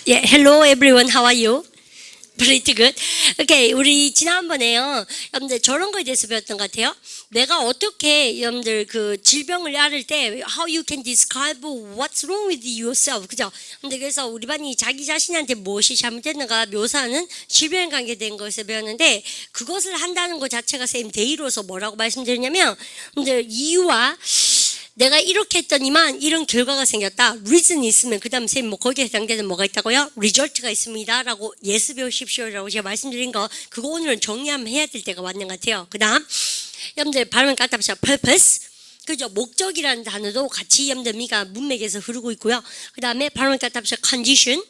Yeah, hello everyone. How are you? Pretty good. Okay, 우리 지난번에요. 여러분들 저런 거에 대해서 배웠던 것 같아요. 내가 어떻게 여러분들 그 질병을 앓을 때 how you can describe what's wrong with yourself. 그죠? 근데 그래서 우리 반이 자기 자신한테 무엇이 잘못됐는가 묘사하는 질병에 관계된 것을 배웠는데 그것을 한다는 것 자체가 선생님 대의로서 뭐라고 말씀드리냐면 여러분들 이유와 내가 이렇게 했더니만 이런 결과가 생겼다. reason이 있으면 그 다음 선생님 뭐 거기에 해당되는 뭐가 있다고요? result가 있습니다 라고 예스 배우십시오 라고 제가 말씀드린 거 그거 오늘은 정리하면 해야 될 때가 맞는 것 같아요. 그 다음 여러분들 발음 갖다 보시죠. purpose 그죠? 목적이라는 단어도 같이 여러분들 미가 문맥에서 흐르고 있고요. 그 다음에 발음 갖다 보시죠. condition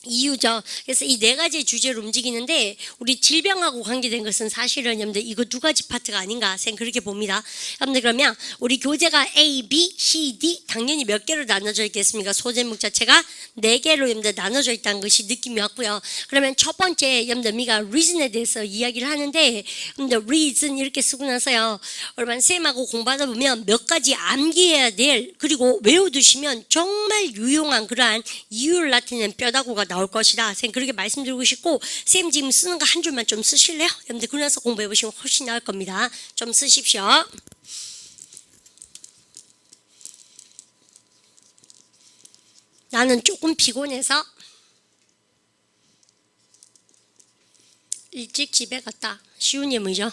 이유죠. 그래서 이 네 가지 주제로 움직이는데 우리 질병하고 관계된 것은 사실은 여러분들 이거 두 가지 파트가 아닌가 생 그렇게 봅니다. 여러분들 그러면 우리 교재가 A, B, C, D 당연히 몇 개로 나눠져 있겠습니까? 소제목 자체가 네 개로 여러분들 나눠져 있다는 것이 느낌이 왔고요. 그러면 첫 번째 여러분들 미가 reason에 대해서 이야기를 하는데 여러분들 reason 이렇게 쓰고 나서요. 여러분 쌤하고 공부하다 보면 몇 가지 암기해야 될 그리고 외워두시면 정말 유용한 그러한 이유를 나타내는 뼈다구가 나올 것이다. 쌤 그렇게 말씀드리고 싶고 쌤 지금 쓰는 거 한 줄만 좀 쓰실래요? 여러분들 그러면서 공부해 보시면 훨씬 나을 겁니다. 좀 쓰십시오. 나는 조금 피곤해서 일찍 집에 갔다. 쉬운 예문이죠.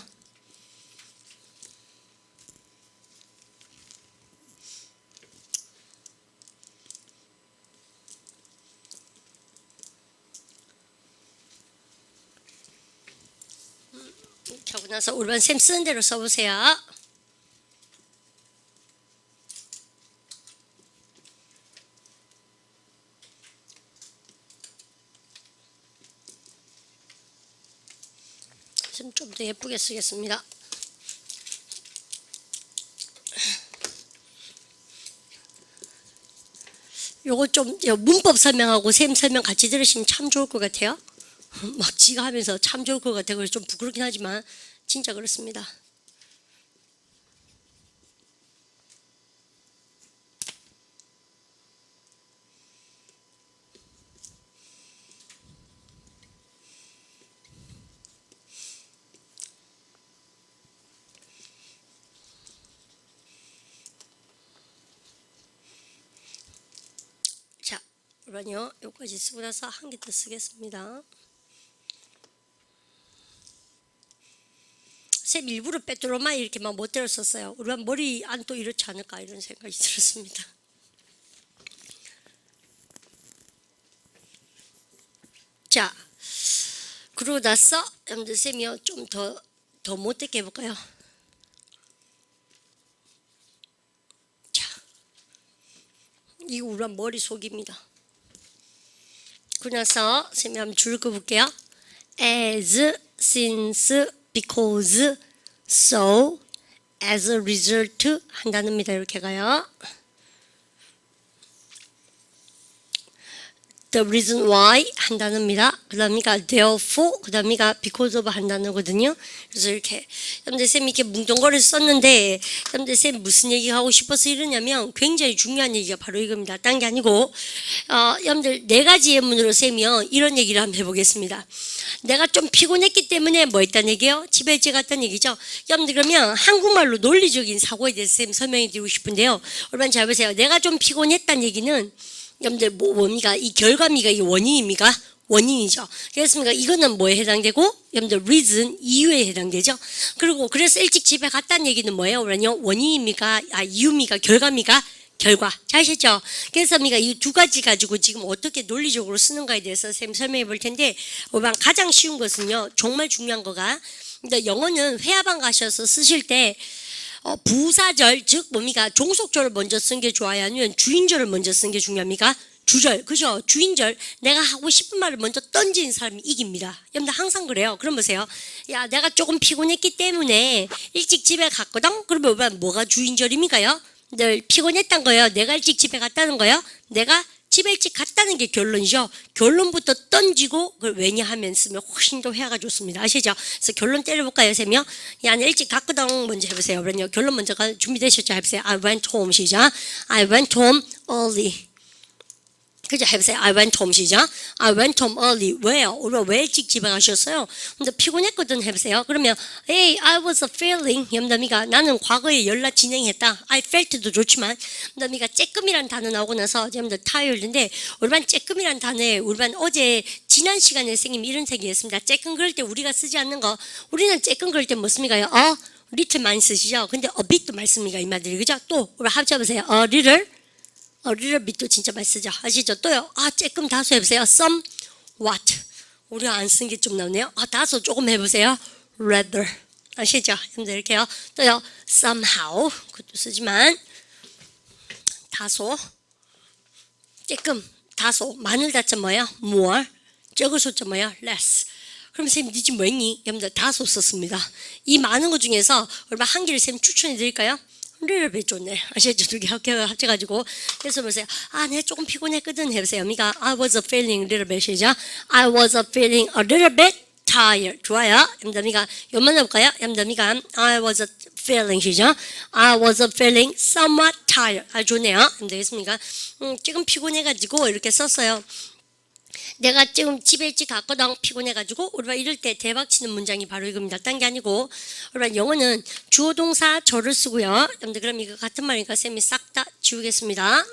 하고 나서 우리 반 쌤 쓰는 대로 써보세요. 좀 더 예쁘게 쓰겠습니다. 요거 좀 문법 설명하고 쌤 설명 같이 들으시면 참 좋을 것 같아요. 막 지가 하면서 참 좋을 것 같아요. 그래서 좀 부끄럽긴 하지만 진짜 그렇습니다. 자, 그러면요. 여기까지 쓰고 나서 한 개 더 쓰겠습니다. 쌤 일부러 빼뚜로만 이렇게만 못 들었었어요. 우리 머리 안 또 이렇지 않을까 이런 생각이 들었습니다. 자, 그러고 나서 여러분들 쌤이요 좀 더 못되게 해볼까요? 자, 이거 우리 머릿속입니다. 그러고 나서 쌤이 한번 줄 그어볼게요. as, since, because, so, as a result 한다는입니다. 이렇게 가요. The reason why 한다는입니다. 그 다음이가 therefore, 그 다음이가 because of 한다는거든요. 그래서 이렇게 여러분들 쌤이 이렇게 뭉뚱거려서 썼는데 여러분들 쌤 무슨 얘기 하고 싶어서 이러냐면 굉장히 중요한 얘기가 바로 이겁니다. 딴 게 아니고 여러분들 네 가지 예문으로 쌤이요 이런 얘기를 한번 해보겠습니다. 내가 좀 피곤했기 때문에 뭐 했다는 얘기예요? 집에 일찍 갔다는 얘기죠. 여러분들 그러면 한국말로 논리적인 사고에 대해서 쌤 설명해 드리고 싶은데요. 여러분 잘 보세요. 내가 좀 피곤했다는 얘기는 여러분들 뭡니까? 이 결과입니까? 이 원인입니까? 원인이죠. 그렇습니까? 이거는 뭐에 해당되고? 여러분들 reason, 이유에 해당되죠. 그리고 그래서 일찍 집에 갔다는 얘기는 뭐예요? 그러면요 원인입니까? 이유입니까? 결과입니까? 결과. 잘 아셨죠? 그래서 우리가 이 두 가지 가지고 지금 어떻게 논리적으로 쓰는가에 대해서 선생님 설명해 볼 텐데 가장 쉬운 것은요. 정말 중요한 거가 근데 영어는 회화방 가셔서 쓰실 때 부사절 즉 뭡니까? 종속절을 먼저 쓴 게 좋아요? 아니면 주인절을 먼저 쓴 게 중요합니까? 주절, 그죠? 주인절, 내가 하고 싶은 말을 먼저 던지는 사람이 이깁니다. 여러분들 항상 그래요. 그럼 보세요. 야, 내가 조금 피곤했기 때문에 일찍 집에 갔거든? 그러면 뭐가 주인절입니까요? 늘 피곤했단 거예요. 내가 일찍 집에 갔다는 거예요. 내가 집에 일찍 갔다는 게 결론이죠. 결론부터 던지고 그걸 왜냐하면 쓰면 훨씬 더 회화가 좋습니다. 아시죠? 그래서 결론 때려볼까요, 쌤이요? 야, 나 일찍 갔거든. 먼저 해보세요. 그러면요. 결론 먼저 준비되셨죠? 해보세요. I went home. 시작. I went home early. 그죠? 해보세요. I went home 시작. I went home early. 왜요? 우리가 왜 일찍 집에 가셨어요? 근데 피곤했거든 해보세요. 그러면 Hey, I was feeling. 염담이가 나는 과거에 연락 진행했다. I felt도 좋지만 염담이가 쬐끔이란 단어 나오고 나서 염담 tired인데 우리반 쬐끔이란 단어에 우리반 어제 지난 시간에 선생님이 이런 얘기했습니다. 쬐끔 그럴 때 우리가 쓰지 않는 거 우리는 쬐끔 그럴 때 뭐 씁니까요? little 많이 쓰시죠? 근데 a bit도 많이 씁니다. 이 말들이 그죠? 또 우리 합쳐보세요. a little bit도 진짜 많이 쓰죠. 아시죠? 또요. 조금 다소 해보세요. somewhat. 우리가 안 쓴 게 좀 나오네요. 다소 조금 해보세요. rather. 아시죠? 이렇게요. 또요. somehow. 그것도 쓰지만 다소. 조금. 다소. 많을 다자 뭐예요? more. 적을 소자 뭐예요? less. 그럼 쌤, 니 지금 뭐 했니? 여러분들 다소 썼습니다. 이 많은 것 중에서 얼마 한 개를 쌤 추천해 드릴까요? little bit 좋네. 아시죠? 두 개 합쳐가지고. 그래서 보세요. 내가 조금 피곤했거든. 해보세요. 미가 I was feeling a little bit 시죠. I was feeling a little bit tired. 좋아요. 여러분들 요만 해볼까요? 여러분들 I was feeling 시죠. I was feeling somewhat tired. 좋네요. 여러분들 되겠습니까? 지금 피곤해가지고 이렇게 썼어요. 내가 지금 집에 일찍 갔거든 피곤해가지고 우리가 이럴 때 대박 치는 문장이 바로 이겁니다. 딴 게 아니고 우리가 영어는 주어 동사 저를 쓰고요. 여러분들 그럼 이거 같은 말이니까 쌤이 싹 다 지우겠습니다.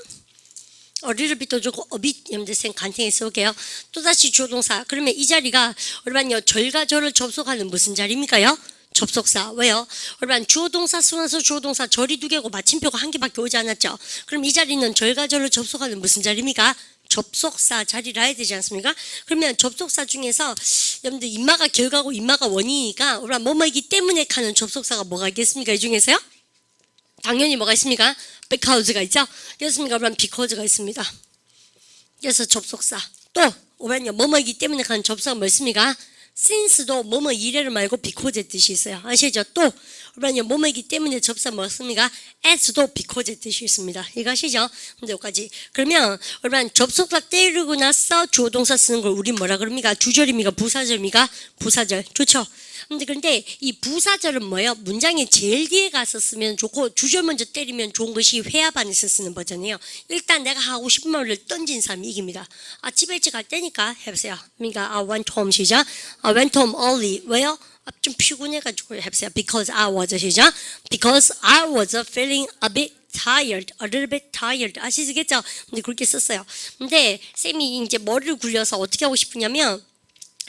little bit도 좋고 a bit 여러분들 쌤 간단히 써볼게요. 또다시 주어 동사 그러면 이 자리가 우리가 절과 저를 접속하는 무슨 자리입니까요? 접속사. 왜요? 여러분 주어 동사 쓰면서 주어 동사 절이 두 개고 마침표가 한 개밖에 오지 않았죠. 그럼 이 자리는 절과 저를 접속하는 무슨 자리입니까? 접속사 자리라 해야 되지 않습니까? 그러면 접속사 중에서 여러분들 인마가 결과고 인마가 원인이니까 우리가 뭐뭐이기 때문에 하는 접속사가 뭐가 있겠습니까? 이 중에서요? 당연히 뭐가 있습니까? because가 있죠? 그렇습니까? 그럼 because가 있습니다. 그래서 접속사. 또 우리가 뭐뭐이기 때문에 하는 접속사가 뭐 있습니까? since도 뭐뭐 이래를 말고 because의 뜻이 있어요. 아시죠? 또 우리가 뭐뭐이기 때문에 접사 뭐습니까? as도 because의 뜻이 있습니다. 이거 아시죠? 근데 여기까지. 그러면 우리가 접속사 때리고 나서 주어 동사 쓰는 걸 우리 뭐라 그럽니까? 주절입니까? 부사절입니까? 부사절. 좋죠? 그런데 이 부사절은 뭐예요? 문장의 제일 뒤에 가서 쓰면 좋고 주절 먼저 때리면 좋은 것이 회화반에서 쓰는 버전이에요. 일단 내가 하고 싶은 말을 던진 사람이 이깁니다. 집에 일찍 갈 때니까 해보세요. 그러니까 I went home 시작. I went home early. 왜요? 좀 피곤해가지고 해보세요. Because I was 시작. Because I was feeling a bit tired, a little bit tired. 아시겠죠? 근데 그렇게 썼어요. 근데 쌤이 이제 머리를 굴려서 어떻게 하고 싶으냐면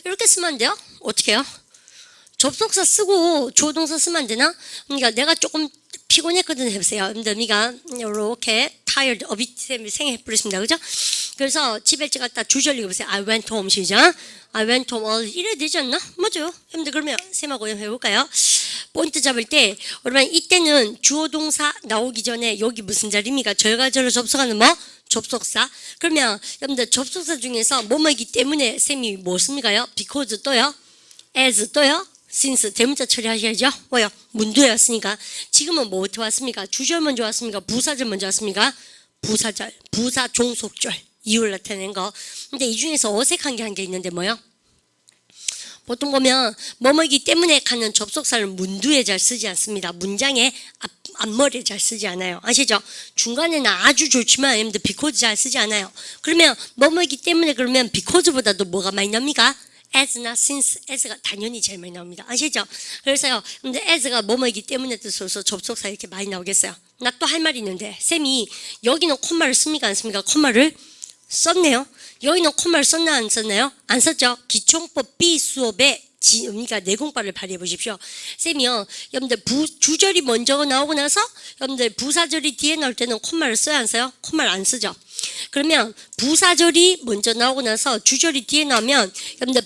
이렇게 쓰면 안 돼요? 어떻게 해요? 접속사 쓰고 주어 동사 쓰면 안 되나? 그러니까 내가 조금 피곤했거든 해보세요. 근데 네가 이렇게 tired, a bit 생해버렸습니다. 그죠? 그래서 집에 일찍 갔다 주절 읽어보세요. I went home 시작. I went home early. 이래야 되지 않나? 맞아요. 여러분들 그러면 쌤하고 해볼까요? 포인트 잡을 때 여러분 이때는 주어 동사 나오기 전에 여기 무슨 자리입니까? 절과 절을 접속하는 뭐? 접속사. 그러면 여러분들 접속사 중에서 뭐뭐이기 때문에 쌤이 뭐 씁니까요? because 또요? as 또요? since 대문자 처리하셔야죠. 뭐요? 문두였으니까. 지금은 뭐부터 왔습니까? 주절 먼저 왔습니까? 부사절 먼저 왔습니까? 부사절, 부사 종속절 이유를 나타낸 거. 근데 이 중에서 어색한 게 한 개 있는데 뭐요? 보통 보면 뭐뭐이기 때문에 가는 접속사를 문두에 잘 쓰지 않습니다. 문장의 앞머리에 잘 쓰지 않아요. 아시죠? 중간에는 아주 좋지만 여러분들 because 잘 쓰지 않아요. 그러면 뭐뭐이기 때문에 그러면 because보다도 뭐가 많이 납니까? as나 since, as가 당연히 제일 많이 나옵니다. 아시죠? 그래서요. 근데 as가 뭐뭐이기 때문에 뜻으로서 접속사 이렇게 많이 나오겠어요. 나 또 할 말이 있는데 쌤이 여기는 콤마를 씁니까? 안 씁니까? 콤마를 썼네요. 여기는 콤마를 썼나 안 썼나요? 안 썼죠? 기총법 B 수업에 그러니까 내공과를 발휘해 보십시오. 쌤이요. 여러분들 주절이 먼저 나오고 나서 여러분들 부사절이 뒤에 나올 때는 콤마를 써요? 안 써요? 콤마를 안 쓰죠. 그러면 부사절이 먼저 나오고 나서 주절이 뒤에 나오면 여러분들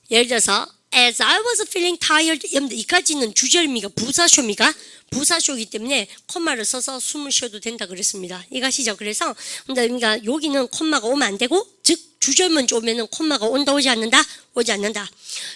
예를 들어서 as I was feeling tired 여러분들 이까지는 주절입니까? 부사쇼입니까? 부사쇼이기 때문에 콤마를 써서 숨을 쉬어도 된다 그랬습니다. 이거 아시죠? 그래서 그러니까 여기는 콤마가 오면 안 되고 즉 주절 먼저 오면은 콤마가 온다 오지 않는다? 오지 않는다.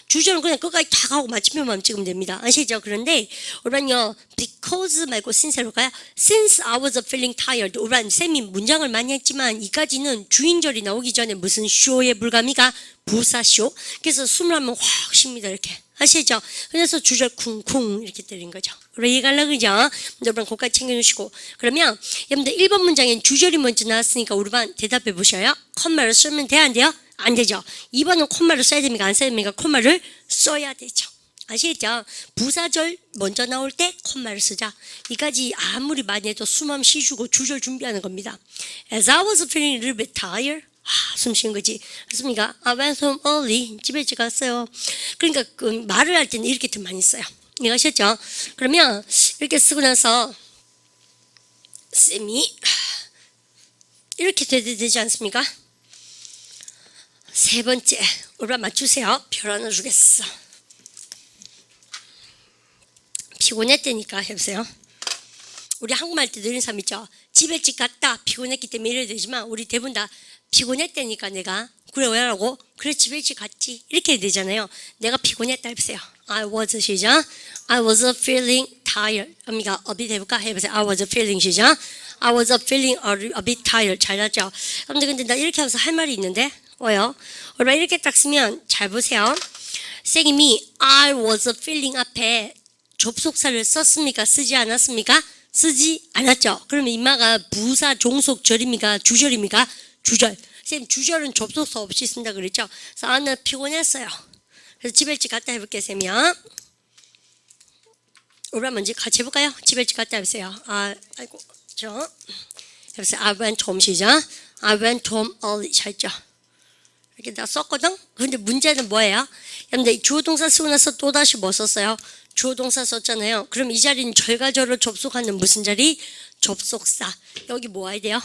주절은 그냥 끝까지 다 가고 마침표만 찍으면 됩니다. 아시죠? 그런데 우리는요 because 말고 since로 가요. Since I was feeling tired 우리는 쌤이 문장을 많이 했지만 이까지는 주인절이 나오기 전에 무슨 쇼에 불과합니까? 부사쇼. 그래서 숨을 한번 확 쉽니다. 이렇게 아시죠? 그래서 주절 쿵쿵 이렇게 때린 거죠. 이해갈라 그죠? 여러분 거기까지 챙겨주시고. 그러면 여러분들 1번 문장엔 주절이 먼저 나왔으니까 우리 반 대답해 보셔요. 콤마를 쓰면 돼? 안 돼요? 안 되죠. 2번은 콤마를 써야 됩니까? 안 써야 됩니까? 콤마를 써야 되죠. 아시겠죠? 부사절 먼저 나올 때 콤마를 쓰자. 이까지 아무리 많이 해도 숨 한번 쉬주고 주절 준비하는 겁니다. As I was feeling a little bit tired. 숨 쉬는 거지. 그렇습니까? I went home early. 집에 일찍 갔어요. 그러니까 그 말을 할 때는 이렇게 더 많이 써요. 이해하셨죠? 그러면 이렇게 쓰고 나서 쌤이 이렇게 되지 않습니까? 세 번째, 우리가 맞추세요. 별 하나 주겠어. 피곤했다니까 해보세요. 우리 한국말 때도 이런 사람 있죠. 집에 일찍 갔다 피곤했기 때문에 이래야 되지만 우리 대부분 다 피곤했다니까 내가. 그래 왜 하라고? 그래 집에 일찍 갔지. 이렇게 해야 되잖아요. 내가 피곤했다 해보세요. I was 시작. I was feeling tired. 언니가 a bit 해볼까? 해보세요. I was feeling 시작. I was feeling a bit tired. 잘 났죠? 근데 나 이렇게 하면서 할 말이 있는데 뭐요? 얼마 이렇게 딱 쓰면 잘 보세요. 선생님이 I was feeling 앞에 접속사를 썼습니까? 쓰지 않았습니까? 쓰지 않았죠. 그러면 이마가 부사 종속절입니까? 주절입니까? 주절. 선생님 주절은 접속사 없이 쓴다 그랬죠. 그래서 아, 나 피곤했어요. 그래서 집에 일찍 갔다 해볼게요. 쌤이요. 우리 먼저 같이 해볼까요? 집에 일찍 갔다 해보세요. 아이고 저 해보세요. I went home 시작. I went home early 잘죠. 이렇게 다 썼거든. 근데 문제는 뭐예요? 근데 주어 동사 쓰고 나서 또 다시 뭐 썼어요? 주어 동사 썼잖아요. 그럼 이 자리는 절과절을 접속하는 무슨 자리? 접속사. 여기 뭐 와야 돼요?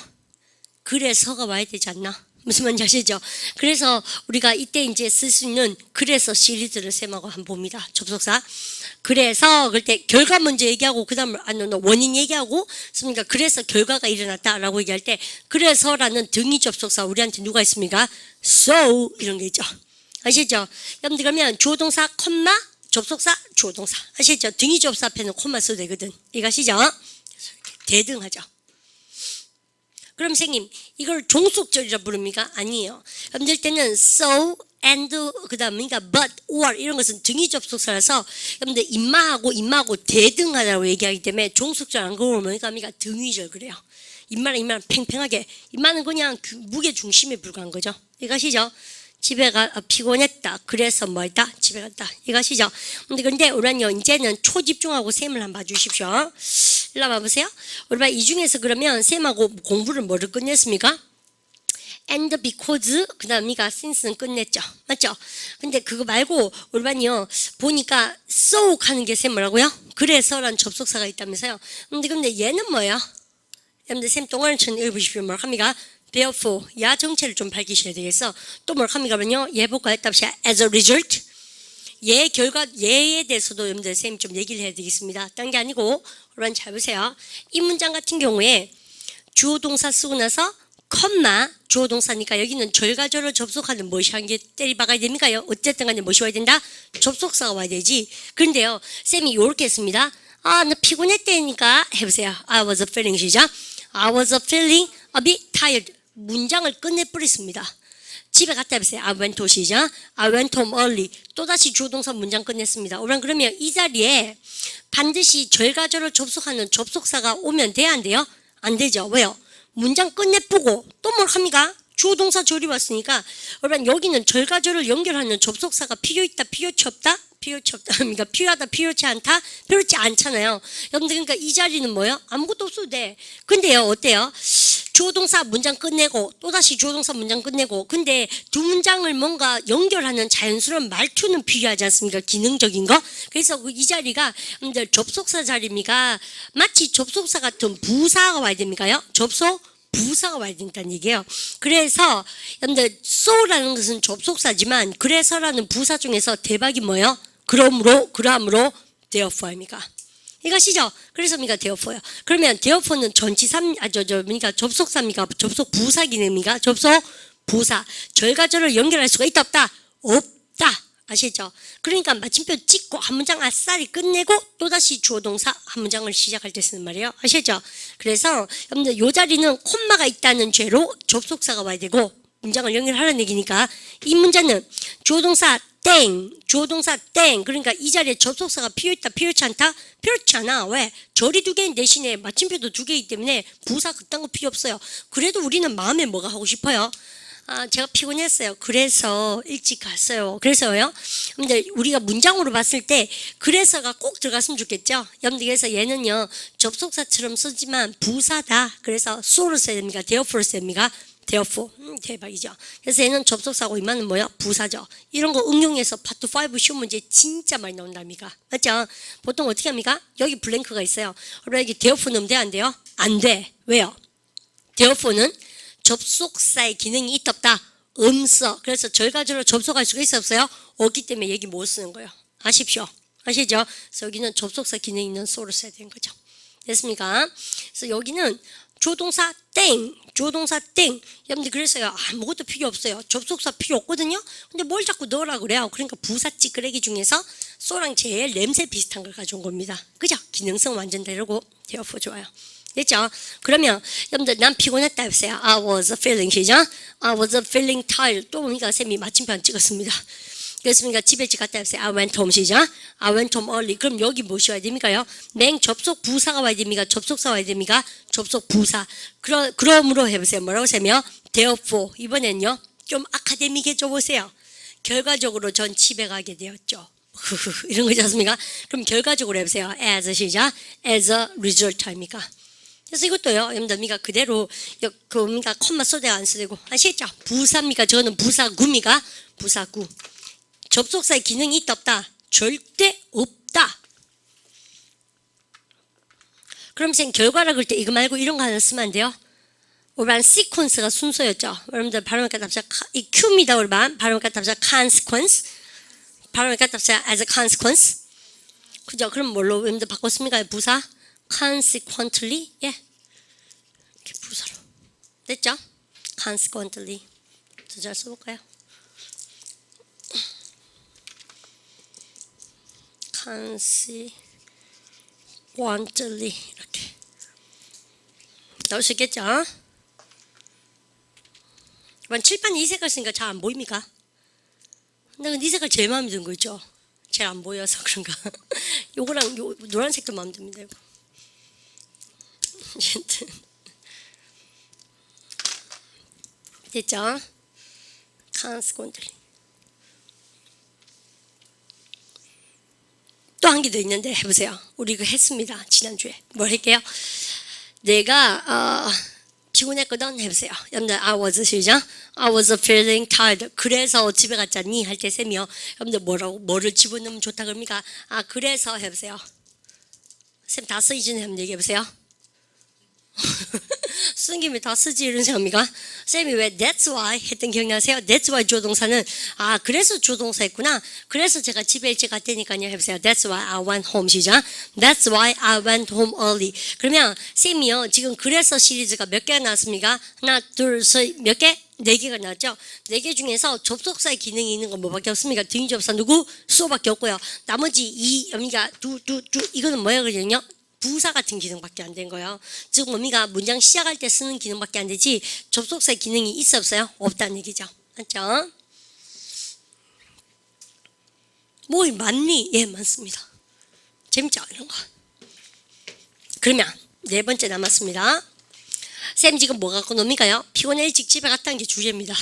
그래서가 와야 되지 않나? 무슨 말인지 아시죠? 그래서 우리가 이때 이제 쓸 수 있는 그래서 시리즈를 쌤하고 한번 봅니다. 접속사. 그래서 그럴 때 결과 먼저 얘기하고 그 다음 원인 얘기하고 씁니까? 그래서 결과가 일어났다라고 얘기할 때 그래서라는 등위 접속사 우리한테 누가 있습니까? So 이런 게 있죠. 아시죠? 여러분들 그러면 주어 동사 콤마 접속사 주어 동사 아시죠? 등위 접속사 앞에는 콤마 써도 되거든. 이거 아시죠? 대등하죠. 그럼 선생님 이걸 종속절이라 부릅니까? 아니에요. 여러분들 때는 so and 그 다음 그러니까 but or 이런 것은 등위 접속사라서 여러분들 임마하고 대등하다고 얘기하기 때문에 종속절 안 그러면 그러니까 등위절 그래요. 임마는 팽팽하게 임마는 그냥 무게 중심에 불과한 거죠. 이거 아시죠? 집에 피곤했다. 그래서 뭐 했다? 집에 갔다. 이거 아시죠? 근데 우리는요, 이제는 초집중하고 쌤을 한번 봐주십시오. 일로 와보세요. 우리가 이 중에서 그러면 쌤하고 공부를 뭐를 끝냈습니까? and because, 그 다음이가 since는 끝냈죠. 맞죠? 근데 그거 말고 우리반이요, 보니까 so 하는 게 쌤 뭐라고요? 그래서란 접속사가 있다면서요. 근데 얘는 뭐야? 여러분들 쌤 동아리처럼 읽어보십시오. 뭘 합니까? Therefore, 야 정체를 좀 밝히셔야 되겠어. 또 뭘 합니까? 그러면요, 얘 볼까요? 답시 as a result. 얘 결과, 얘에 대해서도 여러분들 쌤 좀 얘기를 해야 되겠습니다. 딴 게 아니고, 여러분 잘 보세요. 이 문장 같은 경우에 주어 동사 쓰고 나서 컴마 주어 동사니까 여기는 절과절을 접속하는 무엇이 한 개 때리 박아야 됩니까요? 어쨌든 간에 무엇이 와야 된다? 접속사가 와야 되지. 그런데요, 쌤이 요렇게 했습니다. 나 피곤했다니까 해보세요. I was feeling 시작. I was feeling a bit tired. 문장을 끝내버렸습니다. 집에 갔다 해보세요. I went to 시작. I went home early. 또다시 주어동사 문장 끝냈습니다. 그러면 이 자리에 반드시 절과절을 접속하는 접속사가 오면 돼야 안 돼요? 안 되죠. 왜요? 문장 끝내보고 또 뭘 합니까? 주어동사 절이 왔으니까 여러분 여기는 절과절을 연결하는 접속사가 필요있다 필요치 없다? 필요치 없다. 그러니까 필요하다 필요치 않다? 필요치 않잖아요. 여러분들 그러니까 이 자리는 뭐예요? 아무것도 없어도 돼. 근데요 어때요? 주어동사 문장 끝내고 또다시 주어동사 문장 끝내고 근데 두 문장을 뭔가 연결하는 자연스러운 말투는 필요하지 않습니까? 기능적인 거. 그래서 이 자리가 여러분들 접속사 자리입니까? 마치 접속사 같은 부사가 와야 됩니까요? 접속 부사가 와야 된다는 얘기예요. 그래서 여러분들 so라는 것은 접속사지만 그래서라는 부사 중에서 대박이 뭐예요? 그러므로 therefore입니까? 이것이죠. 그래서입니까? therefore요. 그러면 therefore는 전치사 그러니까 접속사입니까? 접속 부사 기능입니까? 접속 부사. 절과절을 연결할 수가 있다 없다? 없다. 아시죠? 그러니까 마침표 찍고 한 문장 아싸리 끝내고 또다시 주어동사 한 문장을 시작할 때 쓰는 말이에요. 아시죠? 그래서 여러분들 이 자리는 콤마가 있다는 죄로 접속사가 와야 되고 문장을 연결하라는 얘기니까 이 문장은 조동사 땡, 조동사 땡. 그러니까 이 자리에 접속사가 필요있다, 필요치 않다? 필요치 않아. 왜? 절이 두 개인 대신에 마침표도 두 개이기 때문에 부사 그딴 거 필요 없어요. 그래도 우리는 마음에 뭐가 하고 싶어요? 제가 피곤했어요. 그래서 일찍 갔어요. 그래서요. 근데 우리가 문장으로 봤을 때 그래서가 꼭 들어갔으면 좋겠죠. 여러분들 그래서 얘는요 접속사처럼 쓰지만 부사다. 그래서 so로 써야 됩니까? therefore 써야 됩니까? therefore. 대박이죠. 그래서 얘는 접속사고 이만은 뭐야? 부사죠. 이런 거 응용해서 파트 5 시험 문제 진짜 많이 나온답니다. 맞죠? 보통 어떻게 합니까? 여기 블랭크가 있어요. 그럼 여기 therefore 넣으면 돼? 안 돼요? 안 돼. 왜요? therefore는 접속사의 기능이 있다 없다? 없어. 그래서 결과적으로 접속할 수가 있어 없어요? 없기 때문에 얘기 못 쓰는 거예요. 아십시오? 아시죠? 그래서 여기는 접속사 기능이 있는 so를 써야 되는 거죠. 됐습니까? 그래서 여기는 조동사 땡, 조동사 땡. 여러분들 그래서요 아무것도 필요 없어요. 접속사 필요 없거든요. 근데 뭘 자꾸 넣으라 그래요? 그러니까 부사 찌끄레기 중에서 so랑 제일 냄새 비슷한 걸 가져온 겁니다. 그죠? 기능성 완전 다르고 therefore 좋아요. 됐죠? 그러면 여러분들 난 피곤했다 해보세요. I was feeling 시작. I was feeling tired. 또 보니까 쌤이 마침표 안 찍었습니다. 그렇습니까? 집에 일찍 갔다 해보세요. I went home 시작. I went home early. 그럼 여기 무엇이 와야 됩니까요? 맹 접속 부사가 와야 됩니까? 접속사 와야 됩니까? 접속 부사. 그러므로 해보세요. 뭐라고 쌤이요? therefore. 이번엔요 좀 아카데믹해 줘보세요. 결과적으로 전 집에 가게 되었죠. 이런 거지 않습니까? 그럼 결과적으로 해보세요. as 시작. as a result 합니까? 그래서 이것도요, 여러분들, 미가 그대로, 미가 콤마 써대가 안 쓰되고, 아시겠죠? 부사입니까? 저는 부사구입니까? 부사구. 접속사의 기능이 있다, 없다? 절대 없다. 그럼 선 결과라 그럴 때 이거 말고 이런 거 하나 쓰면 안 돼요? 우리반 시퀀스가 순서였죠? 여러분들 발음할까 답사, 이 Q입니다, 우리반. 발음할까 답사, consequence. 발음할까 답사, as a consequence. 그죠? 그럼 뭘로 여러분들 바꿨습니까? 부사? consequently, 예, 이렇게 부사로 됐죠? consequently 더 잘 써볼까요? consequently 이렇게 나올 수 있겠죠? 칠판 이 색깔 쓰니까 잘 안 보입니까? 근데 이 색깔 제일 마음에 드는 거 있죠? 제일 안 보여서 그런가? 요거랑 요 노란색도 마음에 듭니다. 이거. 됐죠? consequently 또 한 개 더 있는데 해보세요. 우리 이거 했습니다. 지난주에 뭘 할게요? 내가 피곤했거든 해보세요. 여러분들 I was 시작. I was feeling tired. 그래서 집에 갔잖니 할 때 쌤이요. 여러분들 뭐를 집어넣으면 좋다 그럽니까? 그래서 해보세요. 쌤 다 쓰이지는 한번 얘기해보세요. 쓰는 김에 다 쓰지 이런 생각입니까? 쌤이 왜 that's why 했던 기억나세요? that's why 조동사는 그래서 조동사 했구나. 그래서 제가 집에 일찍 갔다니까요. 해보세요. That's why I went home 시작. That's why I went home early. 그러면 쌤이요 지금 그래서 시리즈가 몇 개가 나왔습니까? 하나 둘셋몇 개? 4개가 나왔죠. 4개 중에서 접속사의 기능이 있는 건 뭐밖에 없습니까? 등위 접사 누구? 수호밖에 없고요. 나머지 이 여기가 이거는 뭐야 그러냐? 부사 같은 기능밖에 안 된 거예요. 즉 뭡니까? 문장 시작할 때 쓰는 기능밖에 안 되지 접속사의 기능이 있어 없어요? 없다는 얘기죠. 맞죠? 뭐 맞니? 예, 맞습니다. 재밌죠? 이런 거. 그러면 4번째 남았습니다. 쌤 지금 뭐 갖고 놉니까요? 피곤해 일찍 집에 갔다는 게 주제입니다.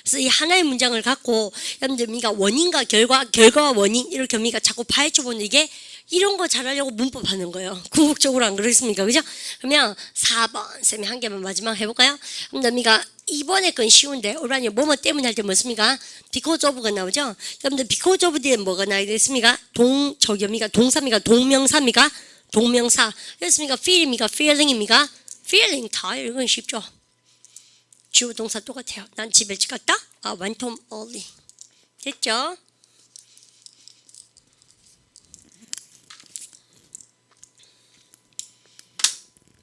그래서 이 하나의 문장을 갖고 여러분들 미가 원인과 결과와 원인 이렇게 미가 자꾸 파헤쳐보는 이게 이런 거 잘하려고 문법 하는 거예요. 궁극적으로 안 그러겠습니까? 그죠? 그러면 4번 쌤이 한 개만 마지막 해볼까요? 여러분들 미가 이번에 건 쉬운데 오라니 뭐뭐 때문에 할 때 뭐습니까? because of가 나오죠? 여러분들 because of 뒤에 뭐가 나야 되겠습니까? 동사입니까? 동명사입니까? 동명사. 그렇습니까? feel입니까? feeling입니까? feeling tired 이건 쉽죠? 주어 동사 똑같아요. 난 집에 일찍 갔다? went home early. 됐죠?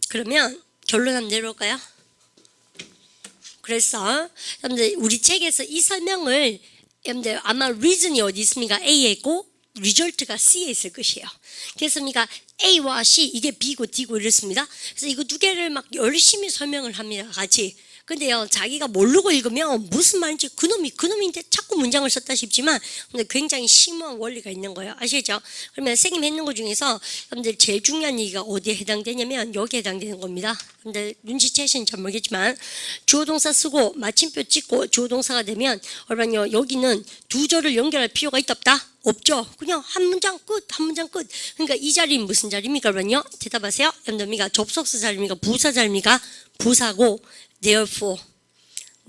그러면 결론 한번 내려올까요? 그래서 여러분들 우리 책에서 이 설명을 여러분들 아마 reason이 어디 있습니까? A에 있고 result가 C에 있을 것이에요. 그렇습니까? A와 C 이게 B고 D고 이렇습니다. 그래서 이거 두 개를 막 열심히 설명을 합니다. 같이. 근데요, 자기가 모르고 읽으면 무슨 말인지 그놈인데 자꾸 문장을 썼다 싶지만, 근데 굉장히 심오한 원리가 있는 거예요. 아시겠죠? 그러면 선생님이 했는 것 중에서, 여러분들 제일 중요한 얘기가 어디에 해당되냐면, 여기에 해당되는 겁니다. 근데 눈치채시는 잘 모르겠지만, 주어 동사 쓰고, 마침표 찍고, 주어 동사가 되면, 여러분요, 여기는 두 절을 연결할 필요가 있다 없다? 없죠. 그냥 한 문장 끝, 한 문장 끝. 그러니까 이 자리는 무슨 자리입니까, 여러분요? 대답하세요. 여러분들, 접속사 자리입니까? 부사 자리입니까? 부사고, therefore,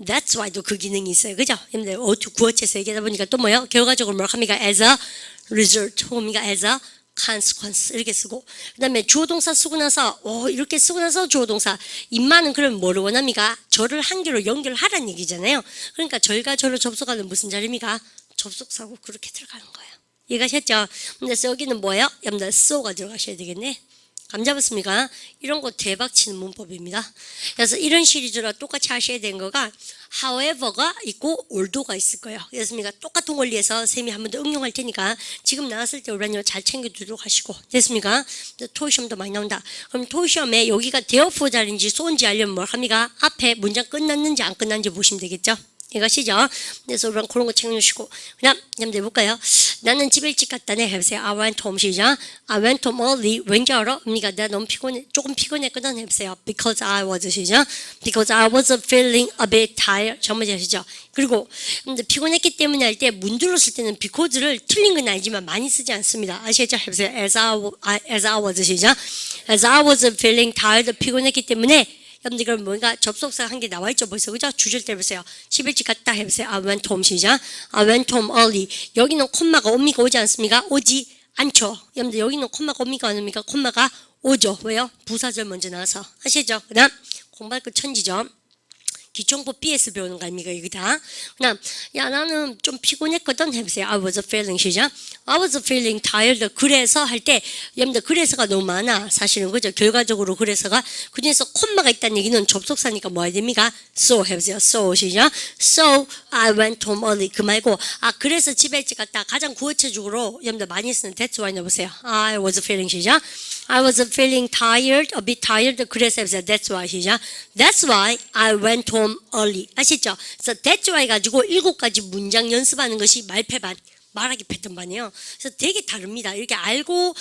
that's why도 그 기능이 있어요. 그죠? 여러분들 구어체에서 얘기하다 보니까 또 뭐요? 결과적으로 뭐 합니까? as a result 혹은 as a consequence 이렇게 쓰고, 그 다음에 주어 동사 쓰고 나서 이렇게 쓰고 나서 주어 동사 임마는 그러면 뭐를 원합니까? 절을 한 개로 연결하라는 얘기잖아요. 그러니까 절과 절로 접속하는 무슨 자리입니까? 접속사고 그렇게 들어가는 거예요. 이해가셨죠? 그래서 여기는 뭐예요? 여러분들 so가 들어가셔야 되겠네. 감 잡았습니까? 이런 거 대박 치는 문법입니다. 그래서 이런 시리즈로 똑같이 하셔야 되는 거가 however가 있고 although가 있을 거예요. 그렇습니까? 똑같은 원리에서 쌤이 한 번 더 응용할 테니까 지금 나왔을 때 우리는요 잘 챙겨두도록 하시고 됐습니까? 토익 시험도 많이 나온다. 그럼 토익 시험에 여기가 therefore 자리인지 so인지 알려면 뭘 합니까? 앞에 문장 끝났는지 안 끝났는지 보시면 되겠죠? 이것이죠. 그래서 우리는 그런 거 챙겨주시고 그냥 해볼까요? 나는 집에 일찍 갔다네 해보세요. I went home 시작. I went home early. 왠지 알아? 그러니까 내가 너무 조금 피곤했거든 해보세요. Because I was 시작. Because I was feeling a bit tired. 정말 잘하시죠? 그리고 피곤했기 때문에 할 때 문들렀을 때는 because를 틀린 건 아니지만 많이 쓰지 않습니다. 아시겠죠? 해보세요. As I was 시작. As I was feeling tired. 피곤했기 때문에 여러분들 그럼 뭔가 접속사 한 개 나와 있죠 벌써 그죠? 주절 때 보세요. 11집 갔다 해보세요. I went home 시작. I went home early. 여기는 콤마가 옵니까 오지 않습니까? 오지 않죠. 여러분들 여기는 콤마가 옵니까 안 옵니까? 콤마가 오죠. 왜요? 부사절 먼저 나와서 아시죠? 그 다음 공부할 거 천지죠. 기초공부 BS 배우는 거 아닙니까 이거 다. 그다음 야 나는 좀 피곤했거든 해보세요. I was feeling 시작. I was feeling tired. 그래서 할 때 여러분들 그래서가 너무 많아 사실은 그죠. 결과적으로 그래서가 그중에서 콤마가 있다는 얘기는 접속사니까 뭐 해야 됩니까? So 해보세요. So 시작. So I went home early. 그 말고 그래서 집에 일찍 갔다. 가장 구어체적으로 여러분들 많이 쓰는 that's why 넣어보세요. I was feeling 시작. I was feeling tired, a bit tired. 그래서 해보세요. That's why 시작. That's why I went home early. 아시죠? 그래서 that's why 가지고 7가지 문장 연습하는 것이 말패반, 말하기 패턴반이에요. 그래서 되게 다릅니다. 이렇게 알고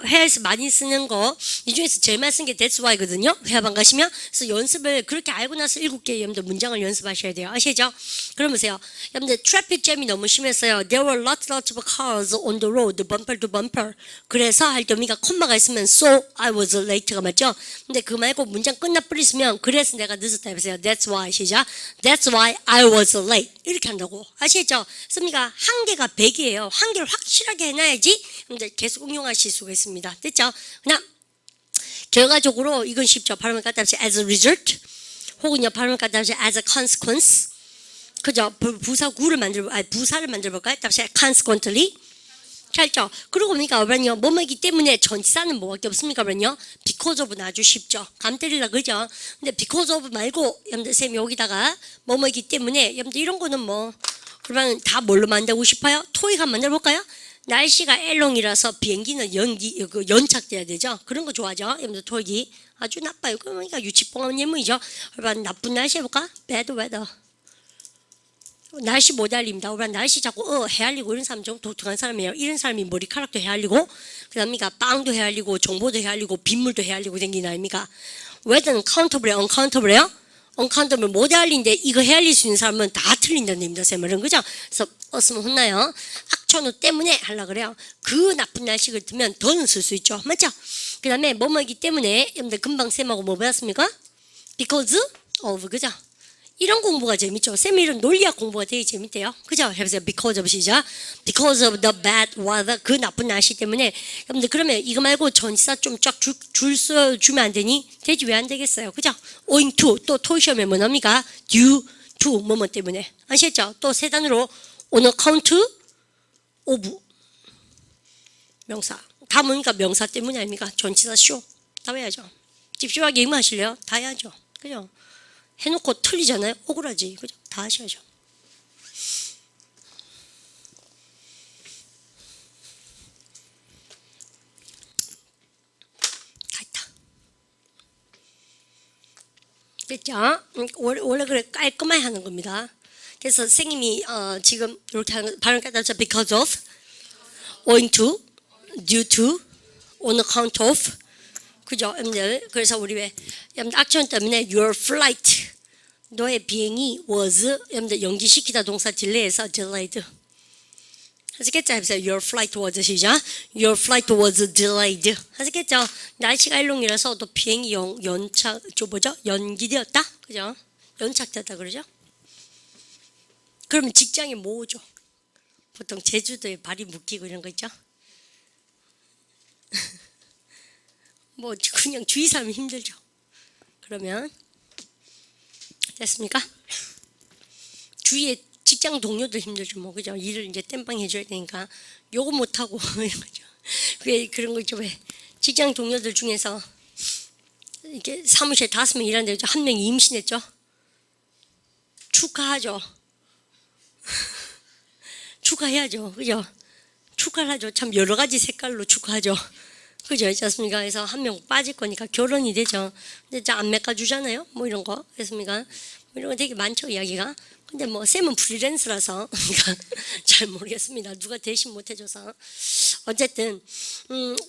회화에서 많이 쓰는 거 이 중에서 제일 많이 쓴 게 that's why거든요. 회화반 가시면 그래서 연습을 그렇게 알고 나서 7개 여러분들 문장을 연습하셔야 돼요. 아시죠? 그럼 보세요. 여러분들 트래픽 잼이 너무 심했어요. There were lots of cars on the road, bumper to bumper. 그래서 할 때 우리가 콤마가 있으면 so I was late가 맞죠? 근데 그 말고 문장 끝나버리시면 그래서 내가 늦었다 해보세요. That's why 시작. That's why I was late. 이렇게 한다고. 아시겠죠? 씁니까? 한 개가 100이에요. 한 개를 확실하게 해놔야지 계속 응용하실 수가 있습니다. 됐죠? 그냥 결과적으로 이건 쉽죠. 발음을 갖다 합시다. As a result 혹은요 발음을 갖다 합시다. As a consequence 그죠? 부사를 만들어볼까요? 답시 consequently 잘죠? 그러고 보니까 그러면요 뭐뭐이기 때문에 전치사는 뭐밖에 없습니까? 그러면요 because of는 아주 쉽죠. 감 때리려 그죠? 근데 because of 말고 여러분들 쌤이 여기다가 뭐뭐이기 때문에 여러분들 이런 거는 뭐 그러면 다 뭘로 만들고 싶어요? 토익 한번 만들어 볼까요? 날씨가 엘롱이라서 비행기는 연착돼야 되죠. 그런 거 좋아하죠. 여러분들 토익이 아주 나빠요. 그러니까 유치뽕한 예문이죠. 그러면 나쁜 날씨 해볼까? bad weather. 날씨 못 알립니다. 우리 날씨 자꾸 헤알리고 이런 사람 좀 독특한 사람이에요. 이런 사람이 머리카락도 헤알리고 그다음이가 빵도 헤알리고 정보도 헤알리고 빗물도 헤알리고 댕기는 아닙니까? weather는 countable, uncountable 언카운터블 못 헤알리는데 이거 헤알릴 수 있는 사람은 다 틀린다는 얘기입니다. 제 말은 그죠? 그래서 없으면 혼나요. 악천후 때문에 하려고 그래요. 그 나쁜 날씨를 들면 더는 쓸 수 있죠. 맞죠? 그 다음에 뭐뭐이기 때문에 여러분들 금방 쌤하고 뭐 배웠습니까? because of 그죠? 이런 공부가 재밌죠. 쌤이 이런 논리학 공부가 되게 재밌대요. 그죠? 해보세요. because of 시작. because of the bad weather 그 나쁜 날씨 때문에 여러분들 그러면 이거 말고 전치사 좀 쫙 줄 써주면 안 되니? 되지 왜 안 되겠어요. 그죠? owing to 또 토시험에 뭐 납니까? due to 뭐뭐 때문에 아시겠죠? 또 세 단으로 on account of 명사 다 뭐니까 명사 때문이 아닙니까? 전치사 쇼 다 해야죠. 집중하게 임하실래요? 다 해야죠. 그죠? 해놓고 틀리잖아요. 억울하지. 그죠? 다 하셔야죠. 다 했다. 됐죠? 원래 그래 깔끔하게 하는 겁니다. 그래서 선생님이 지금 이렇게 하는 발음 까다롭죠. because of, owing to, due to, on account of, 그죠? 여러분들 그래서 우리 왜 여러분들 액션 때문에 your flight 너의 비행이 was 여러분들 연기시키다 동사 딜레이해서 delayed. 하시겠죠? 해보세요. Your flight was 시작. Your flight was delayed. 하시겠죠? 날씨가 일롱이라서 또 비행이 연기되었다. 그죠? 연착되었다 그러죠? 그러면 직장에 뭐 오죠? 보통 제주도에 발이 묶이고 이런 거 있죠? 뭐 그냥 주위 사람이 힘들죠. 그러면 됐습니까? 주위에 직장 동료도 힘들죠. 뭐 그죠? 일을 이제 땜빵 해줘야 되니까 요거 못하고 이런 거죠. 왜 그런 거 있죠? 왜 직장 동료들 중에서 이렇게 사무실 5명 일하는데 한 명이 임신했죠? 축하하죠. 축하해야죠. 그죠? 축하를 하죠. 참 여러 가지 색깔로 축하하죠. 그죠? 있지 않습니까? 그래서 한 명 빠질 거니까 결혼이 되죠. 근데 안 메꿔주잖아요. 뭐 이런 거. 그렇습니까? 뭐 이런 거 되게 많죠, 이야기가. 근데 뭐 쌤은 프리랜서라서 잘 모르겠습니다. 누가 대신 못 해줘서. 어쨌든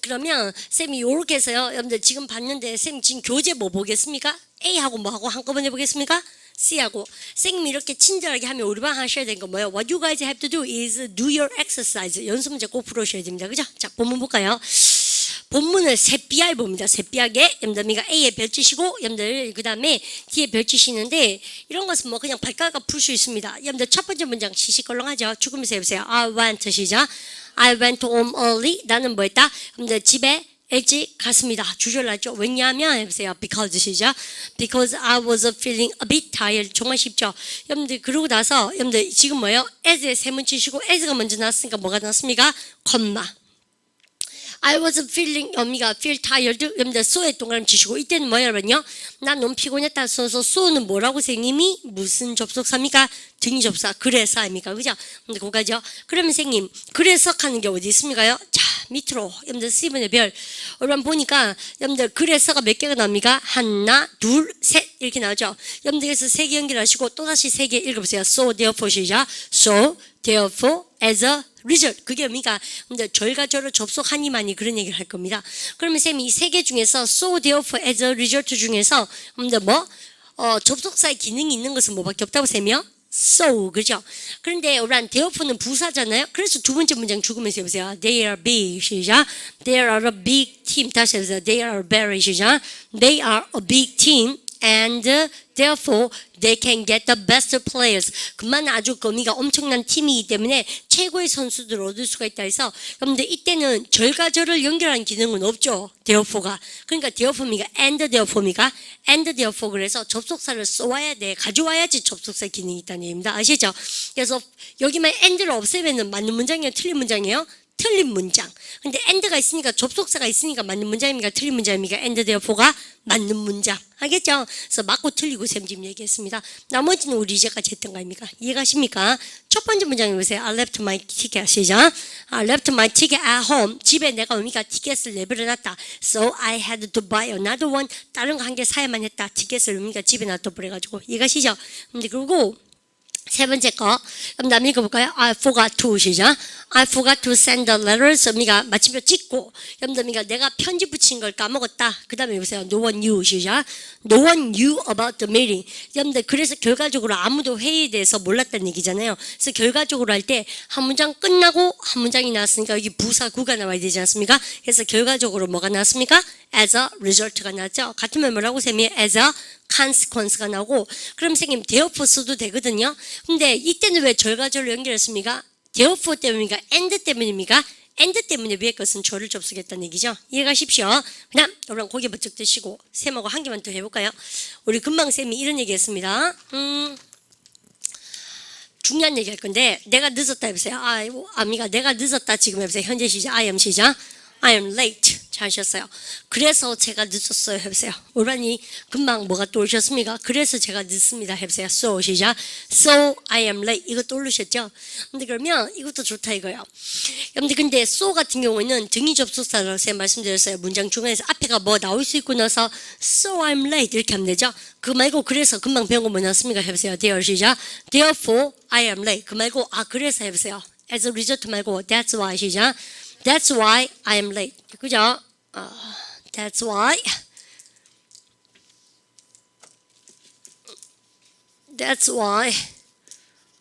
그러면 쌤이 요렇게 해서요. 여러분들 지금 봤는데 쌤 지금 교재 뭐 보겠습니까? A하고 뭐하고 한꺼번에 보겠습니까? C하고 쌤이 이렇게 친절하게 하면 우리만 하셔야 되는 건 뭐예요? What you guys have to do is do your exercise. 연습 문제 꼭 풀어주셔야 됩니다. 그죠? 자, 본문 볼까요? 본문을 셋비알 봅니다. 셋비하게 여러분들 A에 별치시고 여러분들 그 다음에 D에 별치시는데 이런 것은 뭐 그냥 발가락 풀 수 있습니다. 여러분들 첫 번째 문장 시시껄렁하죠. 죽으면서 해보세요. I went 시작. I went home early. 나는 뭐 했다? 여러분들 집에 일찍 갔습니다. 주절났죠. 왜냐하면 해보세요. because 시작. because I was feeling a bit tired. 정말 쉽죠. 여러분들 그러고 나서 여러분들 지금 뭐예요? as에 세문 치시고 as가 먼저 나왔으니까 뭐가 나왔습니까? 콤마. I was feeling, feel tired. 여러분들 so에 동그라미 치시고 이때는 뭐예요, 여러분요? 난 너무 피곤했다. 써서 so는 뭐라고 선생님이 무슨 접속사입니까? 등위 접사. 그래서 아닙니까? 그죠? 근데 그거죠. 그러면 선생님, 그래서 하는 게 어디 있습니까요? 자, 밑으로 여러분들 C분의 별. 여러분 보니까 여러분들 그래서가 몇 개가 나옵니까? 하나, 둘, 셋 이렇게 나오죠. 여러분들께서 세 개 연결하시고 또 다시 세 개 읽어보세요. So therefore 시작. So therefore as a result. 그게 뭡니까? 근데 절과 절을 접속하니만이 그런 얘기를 할 겁니다. 그러면 쌤이 이 세 개 중에서 so therefore as a result 중에서 근데 뭐 접속사의 기능이 있는 것은 뭐밖에 없다고 쌤이요? So 그죠? 그런데 우리한 therefore는 부사잖아요. 그래서 두 번째 문장 죽으면서 해보세요. They are big 시작. They are a big team. 다시 해보세요. They are very 시작. They are a big team. And therefore they can get the best players. 그만 아주 거미가 엄청난 팀이기 때문에 최고의 선수들을 얻을 수가 있다 해서 여러분들 이때는 절과 절을 연결하는 기능은 없죠. therefore가. 그러니까 therefore입니까? and therefore입니까? and therefore 그래서 접속사를 써와야 돼. 가져와야지 접속사 기능이 있다는 얘기입니다. 아시죠? 그래서 여기만 and를 없애면 맞는 문장이에요? 틀린 문장이에요? 틀린 문장. 근데 and가 있으니까 접속사가 있으니까 맞는 문장입니까? 틀린 문장입니까? and therefore가 맞는 문장. 알겠죠? 그래서 맞고 틀리고 쌤 지금 얘기했습니다. 나머지는 우리 이제까지 했던 거 아닙니까? 이해가십니까? 첫 번째 문장이 보세요. I left my ticket. 시작. I left my ticket at home. 집에 내가 뭡니까? 티켓을 내버려놨다. So I had to buy another one. 다른 거 한 개 사야만 했다. 티켓을 뭡니까? 집에 놔둬버려가지고. 이해가시죠? 근데 그리고 세 번째 거, 그럼 다음 읽어볼까요? I forgot to 시작. I forgot to send the letters. 미가 마침표 찍고, 여러분들 내가 편지 붙인 걸 까먹었다. 그 다음에 보세요. No one knew 시작. No one knew about the meeting. 여러분들 그래서 결과적으로 아무도 회의에 대해서 몰랐다는 얘기잖아요. 그래서 결과적으로 할 때 한 문장 끝나고 한 문장이 나왔으니까 여기 부사구가 나와야 되지 않습니까? 그래서 결과적으로 뭐가 나왔습니까? As a result가 나왔죠. 같으면 뭐라고 셈이 as a consequence가 나오고 그럼 선생님 therefore 써도 되거든요. 근데 이때는 왜 절과 절로 연결했습니까? therefore 때문입니까? and 때문입니까? and 때문에 위에 것은 절을 접속했다는 얘기죠. 이해가십시오. 그다음 여러분 고개 번쩍 드시고 쌤하고 한 개만 더 해볼까요? 우리 금방 쌤이 이런 얘기했습니다. 중요한 얘기 할 건데 내가 늦었다 해보세요. 아미가 내가 늦었다 지금 해보세요. 현재 시작 I am 시작 I am late. 자 하셨어요. 그래서 제가 늦었어요. 해보세요. 올바니 금방 뭐가 떠오르셨습니까? 그래서 제가 늦습니다. 해보세요. So 시작. So I am late. 이거 떠오르셨죠? 근데 그러면 이것도 좋다 이거예요. 여러분들 근데 so 같은 경우에는 등위 접속사라고 제가 말씀드렸어요. 문장 중간에서 앞에가 뭐 나올 수 있고 나서 so I'm late 이렇게 하면 되죠. 그 말고 그래서 금방 배운 거 뭐 나왔습니까? 해보세요. There 시작. Therefore I am late. 그 말고 그래서 해보세요. As a result 말고 that's why 시작. That's why I am late. 그죠? That's why. That's why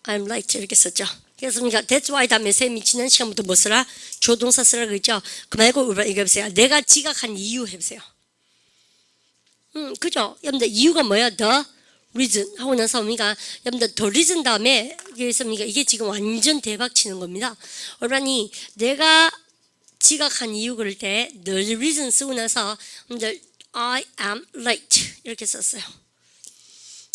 I'm late. 이렇게 썼죠. 그래서 That's why 다음에 쌤이 지난 시간부터 뭐 쓰라? 조동사 쓰라 그랬죠? 그 말고 이거 해보세요. 내가 지각한 이유 해보세요. 그죠? 여러분들 이유가 뭐야? The reason 하고 나서 우리가 여러분들 the reason 다음에 그래서 이게 지금 완전 대박 치는 겁니다. 여러분이 내가 지각한 이유 그럴 때 the reason 쓰고 나서 여러분들 I am late 이렇게 썼어요.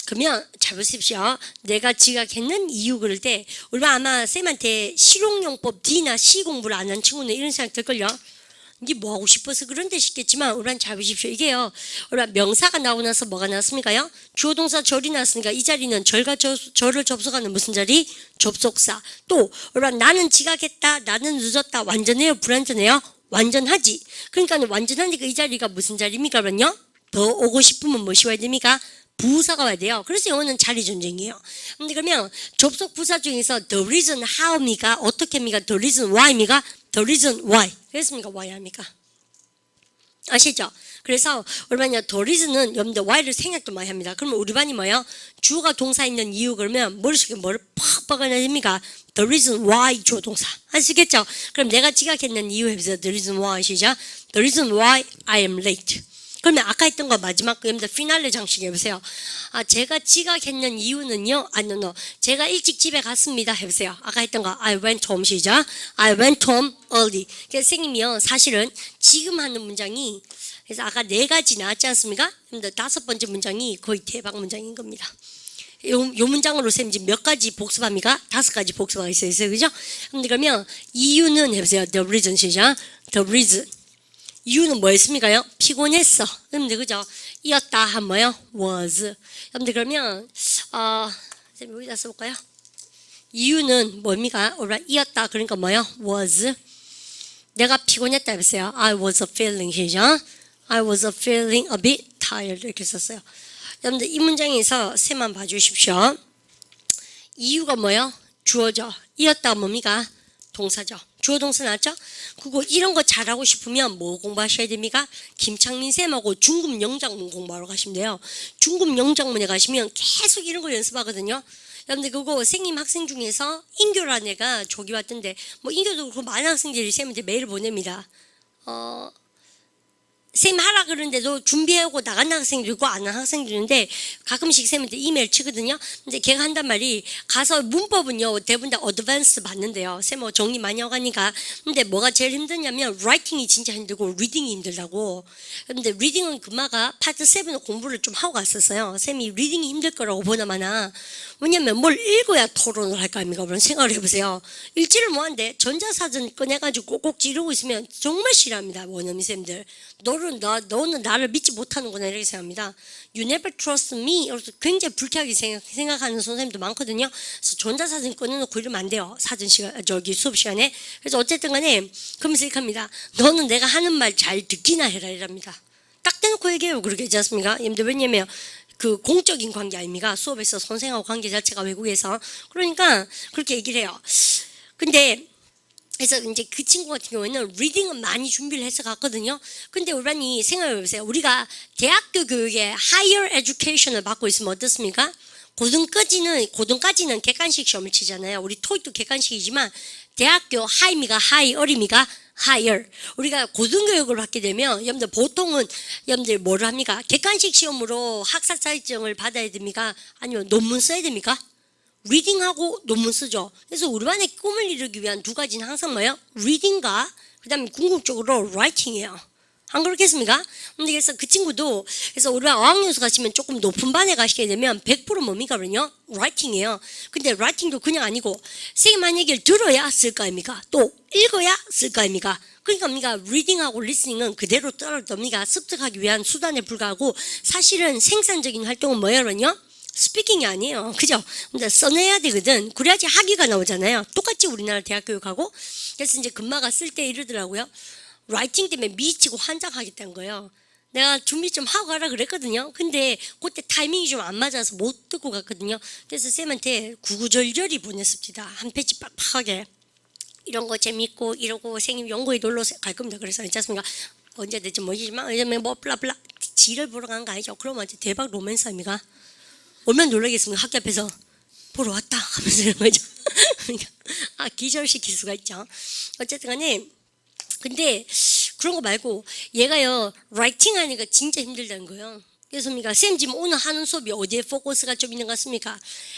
그러면 잘 보십시오. 내가 지각했는 이유 그럴 때 우리 아마 쌤한테 실용용법 D나 C 공부를 안 한 친구는 이런 생각 들걸요. 이게 뭐 하고 싶어서 그런데 싶겠지만 우리는 잘 보십시오. 이게요. 우리 명사가 나오고 나서 뭐가 나왔습니까요? 주어 동사 절이 나왔으니까 이 자리는 절과 절을 접속하는 무슨 자리? 접속사. 또 우리 나는 지각했다. 나는 늦었다. 완전해요? 불완전해요? 완전하지. 그러니까 완전하니까 이 자리가 무슨 자리입니까? 그러면요. 더 오고 싶으면 무엇이 와야 됩니까? 부사가 와야 돼요. 그래서 영어는 자리 전쟁이에요. 근데 그러면 접속 부사 중에서 the reason how입니까? 어떻게입니까? the reason why입니까? the reason why. 그랬습니까? why 합니까? 아시죠? 그래서 우리 반이 the reason은 여러분들 why를 생각도 많이 합니다. 그러면 우리 반이 뭐예요? 주어가 동사 있는 이유 그러면 머릿속에 뭐를 팍 박아내십니까? the reason why 주어 동사. 아시겠죠? 그럼 내가 지각했는 이유 해보세요. the reason why 시작. the reason why I am late. 그러면 아까 했던 거 마지막 여러분들 피날레 장식 해보세요. 제가 지각했는 이유는요. no. 제가 일찍 집에 갔습니다. 해보세요. 아까 했던 거 I went home 시작. I went home early. 그래서 선생님이요. 사실은 지금 하는 문장이 그래서 아까 4가지 나왔지 않습니까? 여러분들 5번째 문장이 거의 대박 문장인 겁니다. 요 문장으로 쌤 지금 몇 가지 복습합니까? 5가지 복습하고 있어요. 그죠? 근데 그러면 이유는 해보세요. The reason 시작. The reason. 이유는 뭐였습니까요? 피곤했어. 여러분들 그죠? 이었다 한 뭐요? was. 여러분들 그러면 쌤 여기다 써볼까요? 이유는 뭡니까? 이었다 그러니까 뭐요? was. 내가 피곤했다 해보세요. I was feeling 시작. I was feeling a bit tired 이렇게 썼어요. 여러분들 이 문장에서 쌤만 봐주십시오. 이유가 뭐요? 주어죠. 이었다 뭡니까? 동사죠. 주어 동사 나왔죠? 그거 이런 거 잘하고 싶으면 뭐 공부하셔야 됩니까? 김창민 쌤하고 중급 영장문 공부하러 가시면 돼요. 중급 영장문에 가시면 계속 이런 거 연습하거든요. 여러분들 그거 선생님 학생 중에서 인교라는 애가 저기 왔던데 뭐 인교도 그렇고 많은 학생들이 쌤한테 메일을 보냅니다. 쌤 하라 그러는데도 준비하고 나간 학생도 있고 안 한 학생도 있는데 가끔씩 쌤한테 이메일 치거든요. 근데 걔가 한단 말이 가서 문법은요 대부분 다 어드밴스 받는데요. 쌤 뭐 정리 많이 하고 가니까. 근데 뭐가 제일 힘드냐면 라이팅이 진짜 힘들고 리딩이 힘들다고. 근데 리딩은 금마가 파트 7을 공부를 좀 하고 갔었어요. 쌤이 리딩이 힘들 거라고 보나마나. 왜냐면 뭘 읽어야 토론을 할 거 아닙니까? 그런 생각을 해보세요. 읽지를 못하는데 전자사전 꺼내가지고 꼭꼭 지르고 있으면 정말 싫어합니다. 원어민 쌤들. 너는 나를 믿지 못하는구나 이렇게 생각합니다. You never trust me. 굉장히 불쾌하게 생각하는 선생님도 많거든요. 그래서 전자사전 꺼내놓고 이러면 안 돼요. 사전 시간, 수업 시간에. 그래서 어쨌든 간에 그러면서 이렇게 합니다. 너는 내가 하는 말 잘 듣기나 해라 이랍니다. 딱 대놓고 얘기해요. 그렇게 하지 않습니까? 왜냐면 그 공적인 관계 아닙니까? 수업에서 선생하고 관계 자체가 외국에서. 그러니까 그렇게 얘기를 해요. 근데 그래서 이제 그 친구 같은 경우에는 리딩은 많이 준비를 해서 갔거든요. 근데 우리가 생각해보세요. 우리가 대학교 교육에 higher education을 받고 있으면 어떻습니까? 고등까지는 객관식 시험을 치잖아요. 우리 토익도 객관식이지만 대학교 하이미가 하이, 어리미가 higher. 우리가 고등교육을 받게 되면 여러분들 보통은 여러분들 뭐를 합니까? 객관식 시험으로 학사 자격증을 받아야 됩니까? 아니면 논문 써야 됩니까? 리딩하고 논문 쓰죠. 그래서 우리 반의 꿈을 이루기 위한 2가지는 항상 뭐예요? 리딩과 그 다음에 궁극적으로 라이팅이에요. 안 그렇겠습니까? 근데 그래서 그 친구도 그래서 우리 반 어학연수 가시면 조금 높은 반에 가시게 되면 100% 뭡니까? 그러냐? 라이팅이에요. 근데 라이팅도 그냥 아니고 선생님 한 얘기를 들어야 쓸 거 아닙니까? 또 읽어야 쓸 거 아닙니까? 그러니까 우리가 리딩하고 리스닝은 그대로 떨어집니다. 습득하기 위한 수단에 불과하고 사실은 생산적인 활동은 뭐예요? 스피킹이 아니에요. 그죠? 근데 써내야 되거든. 그래야지 학위가 나오잖아요. 똑같이 우리나라 대학 교육하고. 그래서 이제 금마가 쓸 때 이러더라고요. 라이팅 때문에 미치고 환장하겠다는 거예요. 내가 준비 좀 하고 가라 그랬거든요. 근데 그때 타이밍이 좀 안 맞아서 못 듣고 갔거든요. 그래서 쌤한테 구구절절히 보냈습니다. 한 페이지 빡빡하게. 이런 거 재밌고 이러고 선생님 연구에 놀러 갈 겁니다. 그래서 괜찮습니까? 언제 될지 모르지만 요즘에 뭐 블라블라 지를 보러 간 거 아니죠? 그러면 이제 대박 로맨스 아닙니까? 얼마나 놀라겠습니까? 학교 앞에서 보러 왔다 하면서 이런 거죠. 기절시킬 수가 있죠. 어쨌든 간에 근데 그런 거 말고 얘가요 라이팅 하니까 진짜 힘들다는 거예요. 그래서 우리가 쌤 지금 오늘 하는 수업이 어디에 포커스가 좀 있는 것 같습니까?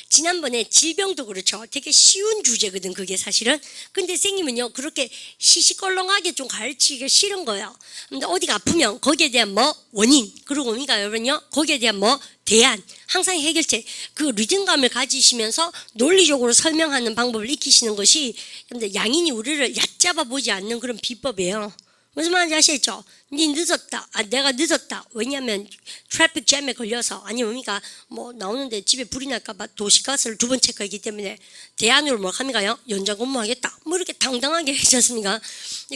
지난번에 질병도 그렇죠. 되게 쉬운 주제거든 그게 사실은. 근데 쌤님은요 그렇게 시시껄렁하게 좀 가르치기가 싫은 거예요. 근데 어디가 아프면 거기에 대한 뭐 원인 그리고 우리가 여러분요 거기에 대한 뭐 대안 항상 해결책 그 리듬감을 가지시면서 논리적으로 설명하는 방법을 익히시는 것이 근데 양인이 우리를 얕잡아 보지 않는 그런 비법이에요. 무슨 말인지 아시겠죠? 니 늦었다. 내가 늦었다. 왜냐하면 트래픽 잼에 걸려서 아니면 우리가 뭐 나오는데 집에 불이 날까봐 도시가스를 2번 체크하기 때문에 대안으로 뭐 합니까요? 연장 근무하겠다. 뭐 이렇게 당당하게 하지 않습니까?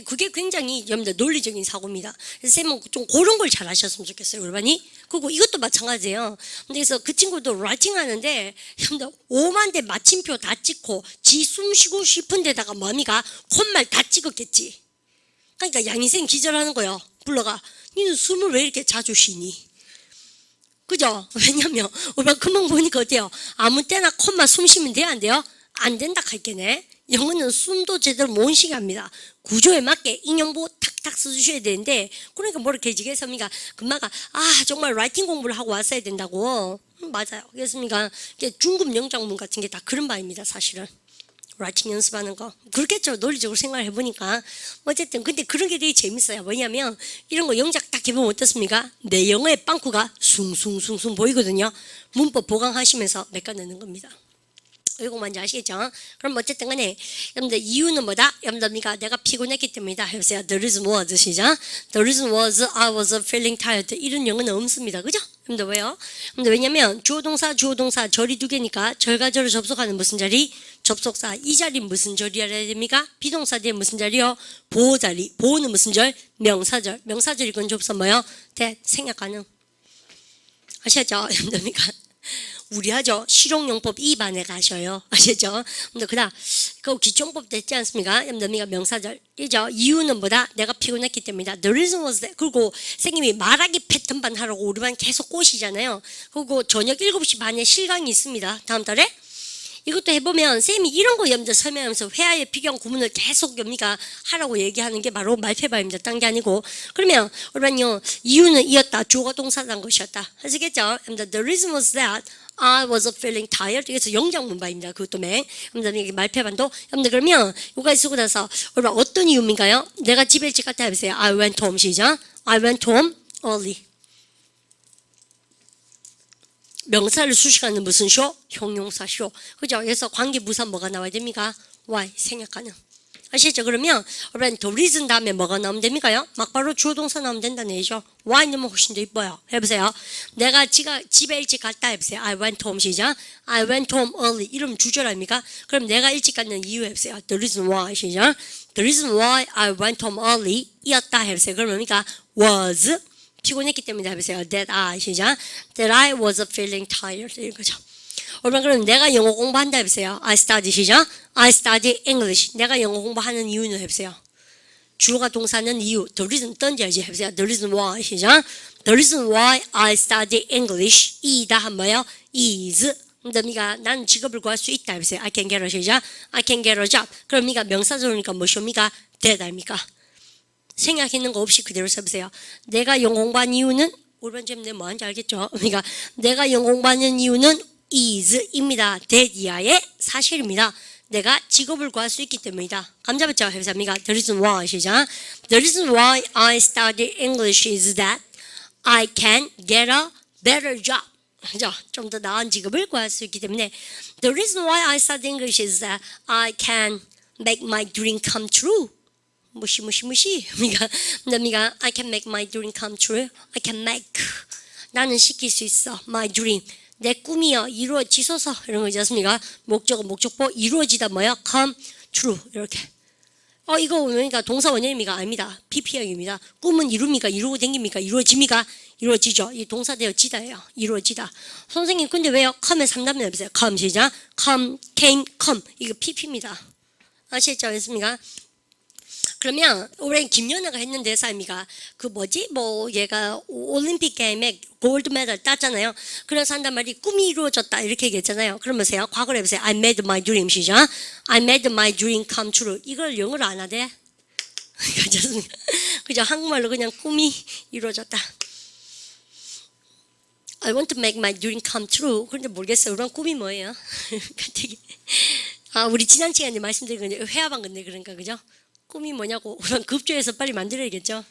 그게 굉장히 여러분들 논리적인 사고입니다. 그래서 쌤은 좀 그런 걸 잘 하셨으면 좋겠어요. 여러분이. 그리고 이것도 마찬가지예요. 그래서 그 친구도 라이팅 하는데 여러분들 5만 대 마침표 다 찍고 지 숨 쉬고 싶은 데다가 뭡니까? 콧말 다 찍었겠지. 그러니까 양희생 기절하는 거예요. 불러가. 니는 숨을 왜 이렇게 자주 쉬니? 그죠? 왜냐면 우리가 금방 보니까 어때요? 아무 때나 콧만 숨 쉬면 돼요? 안 돼요? 안 된다 할게네. 영어는 숨도 제대로 못 쉬게 합니다. 구조에 맞게 인용보 탁탁 써주셔야 되는데 그러니까 뭐라 개지겠어? 그러니까 금마가 정말 라이팅 공부를 하고 왔어야 된다고. 맞아요. 그렇습니까? 중급 영장문 같은 게 다 그런 바입니다. 사실은. 라이팅 연습하는 거 그렇겠죠. 논리적으로 생각을 해보니까 어쨌든 근데 그런 게 되게 재밌어요. 뭐냐면 이런 거 영작 딱 해보면 어떻습니까? 내 영어의 빵꾸가 숭숭숭숭 보이거든요. 문법 보강하시면서 메꿔내는 겁니다. 이거 뭔지 아시겠죠? 그럼 어쨌든 간에 여러분들 이유는 뭐다? 여러분들 내가 피곤했기 때문이다 해보세요. The reason was 시작. The reason was I was feeling tired. 이런 영어는 없습니다. 그죠? 여러분들 왜요? 여러분들 왜냐면 주어동사 절이 두 개니까 절과 절을 접속하는 무슨 자리? 접속사. 이 자리는 무슨 절이어야 됩니까? 비동사 뒤에 무슨 자리요? 보호 자리. 보호는 무슨 절? 명사절. 명사절 이건 접속 뭐요? 생략 가능. 아시겠죠? 여러분들 우리 하죠. 실용용법 2반에 가셔요. 아시죠? 근데 그다음 그 기초용법 됐지 않습니까? 여러분들 명사절이죠. 이유는 뭐다? 내가 피곤했기 때문이다. The reason was that. 그리고 선생님이 말하기 패턴반 하라고 우리반 계속 꼬시잖아요. 그리고 저녁 7시 반에 실강이 있습니다. 다음 달에. 이것도 해보면 쌤이 이런 거 여러분들 설명하면서 회화의 비경 구문을 계속 여미가 하라고 얘기하는 게 바로 말패바입니다. 딴 게 아니고 그러면 여러분요 이유는 이었다. 주어가 동사란 것이었다. 아시겠죠? The reason was that I was feeling tired. 그래서 영장문바입니다. 그것도 여러분들 말패반도 여러분들 그러면 요까지 쓰고 나서 여러분 어떤 이유인가요? 내가 집에 일찍 갔다 해보세요. I went home 시작. I went home early. 명사를 수식하는 무슨 쇼? 형용사 쇼. 그죠? 그래서 관계부사 뭐가 나와야 됩니까? why 생략 가능. 아시겠죠? 그러면 여러분 the reason 다음에 뭐가 나오면 됩니까요? 막바로 주어동사 나오면 된다는 얘기죠. why 넣으면 훨씬 더 이뻐요. 해보세요. 내가 집에 일찍 갔다 해보세요. I went home 시작. I went home early. 이러면 주절 아닙니까? 그럼 내가 일찍 갔는 이유 해보세요. The reason why 시작. The reason why I went home early 이었다 해보세요. 그럼 뭡니까? was 피곤했기 때문에 해보세요. That I 시작. That I was feeling tired. 이런 거죠. 여러분 그럼 내가 영어 공부한다 해보세요. I study 시작. I study English. 내가 영어 공부하는 이유는 해보세요. 주어가 동사는 이유. The reason 던져야지 해보세요. The reason why 시작. The reason why I study English. 이다 한 뭐요? is. 그러니까 나는 직업을 구할 수 있다 해보세요. I can get a 시작. I can get a job. 그럼 니가 명사절이니까 무엇입니까? that 아닙니까? 생각했는 거 없이 그대로 써보세요. 내가 영어 공부한 이유는 올바른 점 내가 뭐하는지 알겠죠? 그러니까 내가 영어 공부하는 이유는 is입니다. that 이하의 사실입니다. 내가 직업을 구할 수 있기 때문이다. 감 잡았죠? 해보십니까? The reason why 시작. The reason why I study English is that I can get a better job. 그죠? 좀 더 나은 직업을 구할 수 있기 때문에 The reason why I study English is that I can make my dream come true. 무시. 그러니까 I can make my dream come true. I can make. 나는 시킬 수 있어. My dream. 내 꿈이여 이루어지소서 이런 거 있지 않습니까? 목적어 목적보 이루어지다 뭐야? Come true 이렇게. 이거 그러니까 동사 원형입니까? 아닙니다. PP형입니다. 꿈은 이룹니까? 이루고 댕깁니까? 이루어집니까? 이루어지죠. 이 동사 되어지다예요. 이루어지다. 선생님 근데 왜요? come에 3단면 해보세요. come 시작. come, came, come. 이거 PP입니다. 아시겠죠? 됐습니까? 그러면 올해 김연아가 했는 대사입니까? 그 뭐지? 얘가 올림픽 게임에 골드 메달 땄잖아요. 그래서 한단 말이 꿈이 이루어졌다 이렇게 얘기했잖아요. 그러면서요. 과거로 해보세요. I made my dream 시작. I made my dream come true. 이걸 영어로 안 하대? 그죠? 한국말로 그냥 꿈이 이루어졌다. I want to make my dream come true. 그런데 모르겠어요. 그런 꿈이 뭐예요? 되게 우리 지난 시간에 말씀드린 건데 회화방 건데 그러니까 그죠? 꿈이 뭐냐고 우선 급조해서 빨리 만들어야겠죠.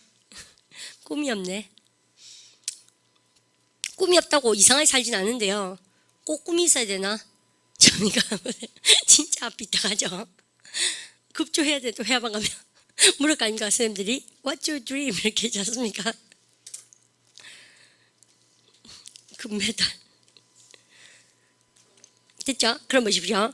꿈이 없네. 꿈이 없다고 이상하게 살진 않은데요. 꼭 꿈이 있어야 되나? 저니까 진짜 비슷하죠. 급조해야 돼. 또 회화방 가면 물을 거 아닙니까? 선생님들이 What's your dream? 이렇게 하지 않습니까? 금메달 됐죠? 그럼 보십시오.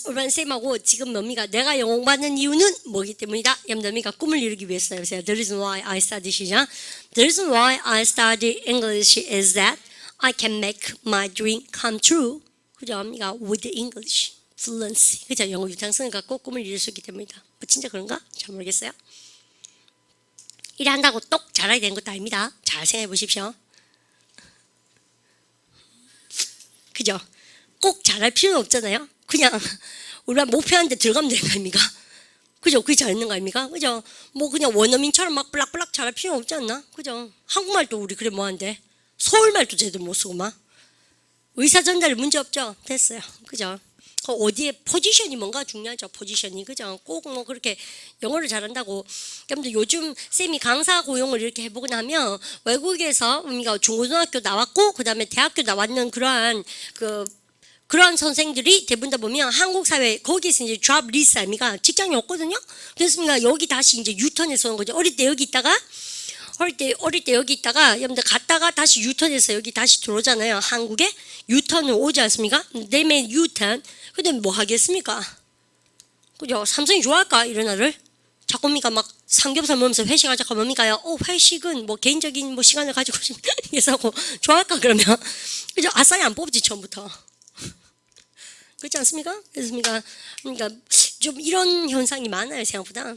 우리 쌤하고 지금 뭡니까? 내가 영웅받는 이유는 뭐기 때문이다? 여러분들 꿈을 이루기 위해서요. The reason why I study 시작. The reason why I study English is that I can make my dream come true. 그죠? with English fluency. 그죠? 영어 유창성을 갖고 꿈을 이룰 수 있기 때문이다. 진짜 그런가? 잘 모르겠어요. 일한다고 똑 잘해야 되는 것도 아닙니다. 잘 생각해 보십시오. 그죠? 꼭 잘할 필요는 없잖아요. 그냥 우리가 목표하는 데 들어가면 되는 거 아닙니까? 그죠? 그게 잘했는 거 아닙니까? 그죠? 그냥 원어민처럼 막 블락블락 잘할 필요 없지 않나? 그죠? 한국말도 우리 그래 뭐한데 서울말도 제대로 못 쓰고 막 의사 전달이 문제 없죠? 됐어요. 그죠? 어디에 포지션이 뭔가 중요하죠. 포지션이 그죠? 꼭 그렇게 영어를 잘한다고. 그런데 요즘 쌤이 강사 고용을 이렇게 해보고 나면 외국에서 우리가 중고등학교 나왔고 그 다음에 대학교 나왔는 그러한 선생들이 대부분 다 보면 한국 사회 거기서 이제 job list 아닙니까? 직장이 없거든요. 그래서 여기 다시 이제 유턴해서 오는 거죠. 어릴 때 여기 있다가 여러분들 갔다가 다시 유턴해서 여기 다시 들어오잖아요. 한국에 유턴을 오지 않습니까? They made 유턴. 근데 뭐 하겠습니까? 그죠? 삼성이 좋아할까 이런 날을? 자꾸니까 막 삼겹살 먹으면서 회식하자고 뭡니까요? 회식은 개인적인 시간을 가지고 싶어서 좋아할까 그러면? 그죠? 아싸리 안 뽑지 처음부터. 그렇지 않습니까? 그러니까 좀 이런 현상이 많아요 생각보다.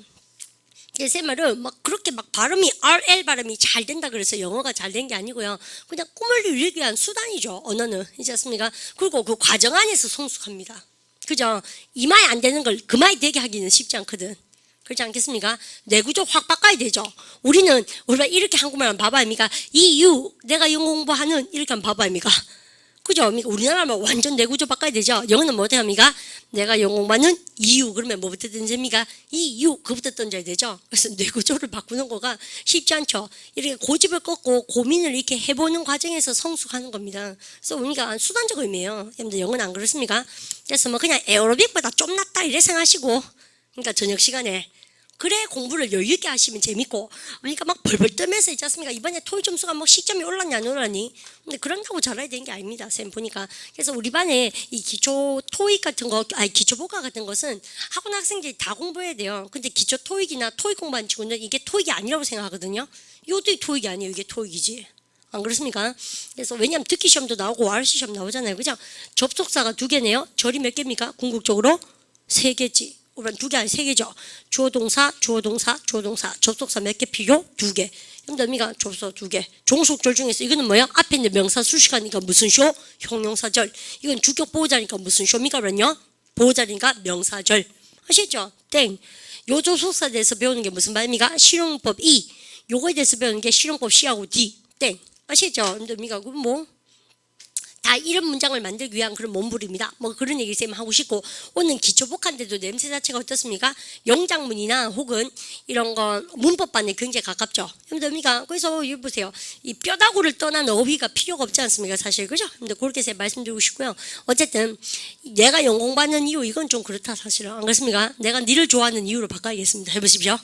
제 말은 그렇게 발음이 RL 발음이 잘 된다 그래서 영어가 잘 된 게 아니고요. 그냥 꿈을 이루기 위한 수단이죠. 언어는 그렇지 않습니까? 그리고 그 과정 안에서 성숙합니다. 그죠? 이 말이 안 되는 걸 그 말이 되게 하기는 쉽지 않거든. 그렇지 않겠습니까? 내구조 확 바꿔야 되죠. 우리가 이렇게 한국말 하면 바보 아닙니까? 이유 내가 영어 공부하는 이렇게 하면 바보 아닙니까? 그죠? 우리나라만 완전 내구조 바꿔야 되죠. 영어는 뭐 어떻게 합니까? 내가 영어 공부하는 이유 그러면 뭐부터 던집니까? 이유 그부터 던져야 되죠. 그래서 내구조를 바꾸는 거가 쉽지 않죠. 이렇게 고집을 꺾고 고민을 이렇게 해보는 과정에서 성숙하는 겁니다. 그래서 우리가 수단적 의미예요. 여러분들 영어는 안 그렇습니까? 그래서 그냥 에어로빅보다 좀 낫다 이래 생각하시고 그러니까 저녁 시간에 그래 공부를 여유 있게 하시면 재밌고 그러니까 막 벌벌 떨면서 있지 않습니까? 이번에 토익 점수가 시점이 올랐냐 안 올랐니? 근데 그런다고 잘해야 되는 게 아닙니다. 쌤 보니까. 그래서 우리 반에 이 기초 토익 같은 거, 기초 복화 같은 것은 학원 학생들이 다 공부해야 돼요. 근데 기초 토익이나 토익 공부한 친구는 이게 토익이 아니라고 생각하거든요. 이것도 토익이 아니에요. 이게 토익이지. 안 그렇습니까? 그래서 왜냐하면 듣기 시험도 나오고 RC 시험 나오잖아요. 그죠? 접속사가 2개네요. 절이 몇 개입니까? 궁극적으로 3개지. 우선 2개 아니 3개죠. 주어 동사, 접속사 몇 개 필요? 2개. 여러분들 접속사 2개. 종속절 중에서 이거는 뭐야? 앞에 있는 명사 수식하니까 무슨 쇼? 형용사절. 이건 주격 보호자니까 무슨 쇼입니까? 그러면요? 보호자니까 명사절. 아시겠죠? 땡. 요 접속사에 대해서 배우는 게 무슨 말입니까? 실용법 E. 요거에 대해서 배우는 게 실용법 C하고 D. 땡. 아시겠죠? 여러분들 다 이런 문장을 만들기 위한 그런 몸부림이다. 그런 얘기를 쌤 하고 싶고 오늘 기초복한데도 냄새 자체가 어떻습니까? 영장문이나 혹은 이런 거 문법반에 굉장히 가깝죠. 여러분들 그래서 여기 보세요. 이 뼈다구를 떠난 어휘가 필요가 없지 않습니까? 사실 그죠? 근데 그렇게 쌤 말씀드리고 싶고요. 어쨌든 내가 영공받는 이유 이건 좀 그렇다 사실은 안 그렇습니까? 내가 니를 좋아하는 이유로 바꿔야겠습니다. 해보십시오.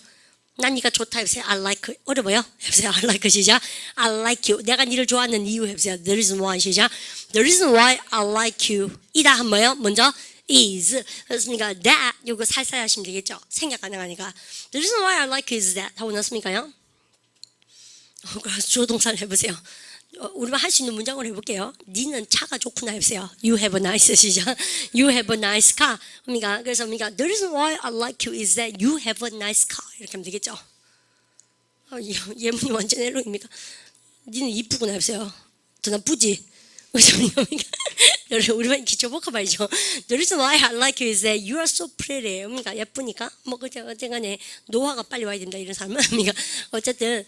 난 네가 좋다 해보세요. I like it. 어려워요? 해보세요. I like it. 시작. I like you. 내가 네를 좋아하는 이유 해보세요. The reason why. 시작. The reason why I like you. 이다 한 뭐예요? 먼저 is. 그렇습니까? That. 이거 살살 하시면 되겠죠. 생략 가능하니까. The reason why I like you is that. 하고 났습니까요? 조동사를 해보세요. 우리만 할 수 있는 문장으로 해볼게요. 니는 차가 좋구나 해보세요. You have a nice 시작. You have a nice car. 그래서 The reason why I like you is that you have a nice car. 이렇게 하면 되겠죠. 예문이 완전 에러입니까? 니는 이쁘구나 해보세요. 더 나쁘지? 우리만 기초복합 말이죠. The reason why I like you is that you are so pretty. 예쁘니까 어쨌간에 노화가 빨리 와야 된다 이런 사람은 어쨌든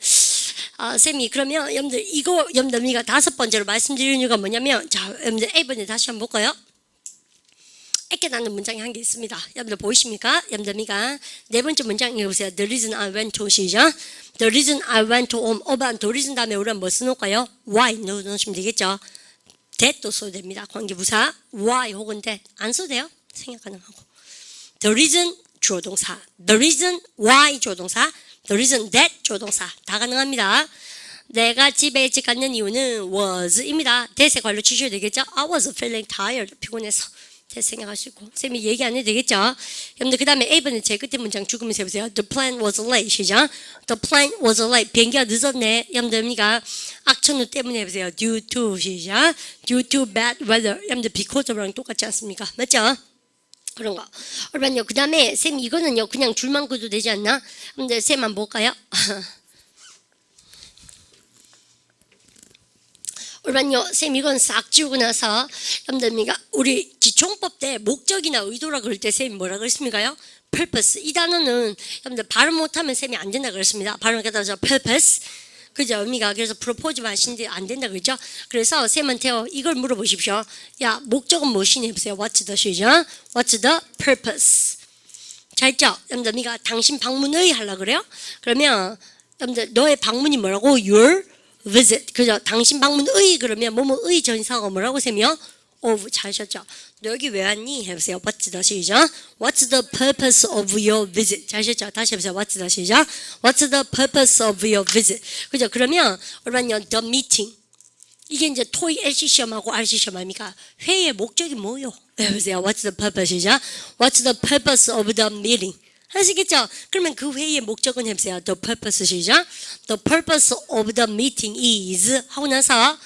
쌤이 그러면 여러분들 이거 여러분들 다섯 번째로 말씀드리는 이유가 뭐냐면 자 여러분들 A번에 다시 한번 볼까요? 애껴 낳는 문장이 한 개 있습니다. 여러분들 보이십니까? 여러분들 네 번째 문장 읽어보세요. The reason I went to 시작. The reason I went to home. the reason 다음에 우리는 뭐 써놓을까요? Why 넣으시면 되겠죠. that도 써도 됩니다. 관계부사 why 혹은 that 안 써도 돼요. 생략 가능하고. The reason 주어동사. The reason why 조동사. The reason that 조동사 다 가능합니다. 내가 집에 일찍 갔는 이유는 was입니다. that에 관료 치셔야 되겠죠. I was feeling tired. 피곤해서. that 생각할 수 있고. 쌤이 얘기 안 해도 되겠죠. 여러분들 그 다음에 A번에 제 끝에 문장 죽으면서 해보세요. The plane was late. 시작. The plane was late. 비행기가 늦었네. 여러분들 악천후 때문에 해보세요. Due to 시작. Due to bad weather. 여러분들 because of랑 똑같지 않습니까? 맞죠? 그런 거. 그러면요. 그 다음에 쌤 이거는요. 그냥 줄만 그어도 되지 않나? 근데 쌤 한번 볼까요? 그러면요. 쌤 이건 싹 지우고 나서 여러분들 우리 기총법 때 목적이나 의도라 그럴 때 쌤이 뭐라 그랬습니까요? purpose. 이 단어는 여러분들 발음 못하면 쌤이 안 된다 그랬습니다. 발음 갖다서 purpose. 그죠? 의미가 그래서 프로포즈 하시는데 안 된다 그랬죠? 그래서 쌤한테 이걸 물어보십시오. 야 목적은 무엇이니 해보세요. What's the 시작? What's the purpose? 자 있죠? 여러분들 당신 방문의 하려 그래요? 그러면 여러분들 너의 방문이 뭐라고? Your visit. 그죠? 당신 방문의 그러면 뭐뭐의 전사가 뭐라고 쌤이요? of 잘하셨죠? 너 여기 왜 왔니? 해보세요. What's the 시작? What's the purpose of your visit? 잘하셨죠? 다시 해보세요. What's the 시작? What's the purpose of your visit? 그죠? 그러면 그러면요, the meeting. 이게 이제 토익 LC 시험하고 RC 시험 아닙니까? 회의의 목적이 뭐요? 해보세요. What's the purpose? 시작? What's the purpose of the meeting? 하시겠죠? 그러면 그 회의의 목적은 해보세요. The purpose 시작? The purpose of the meeting is 하고 나서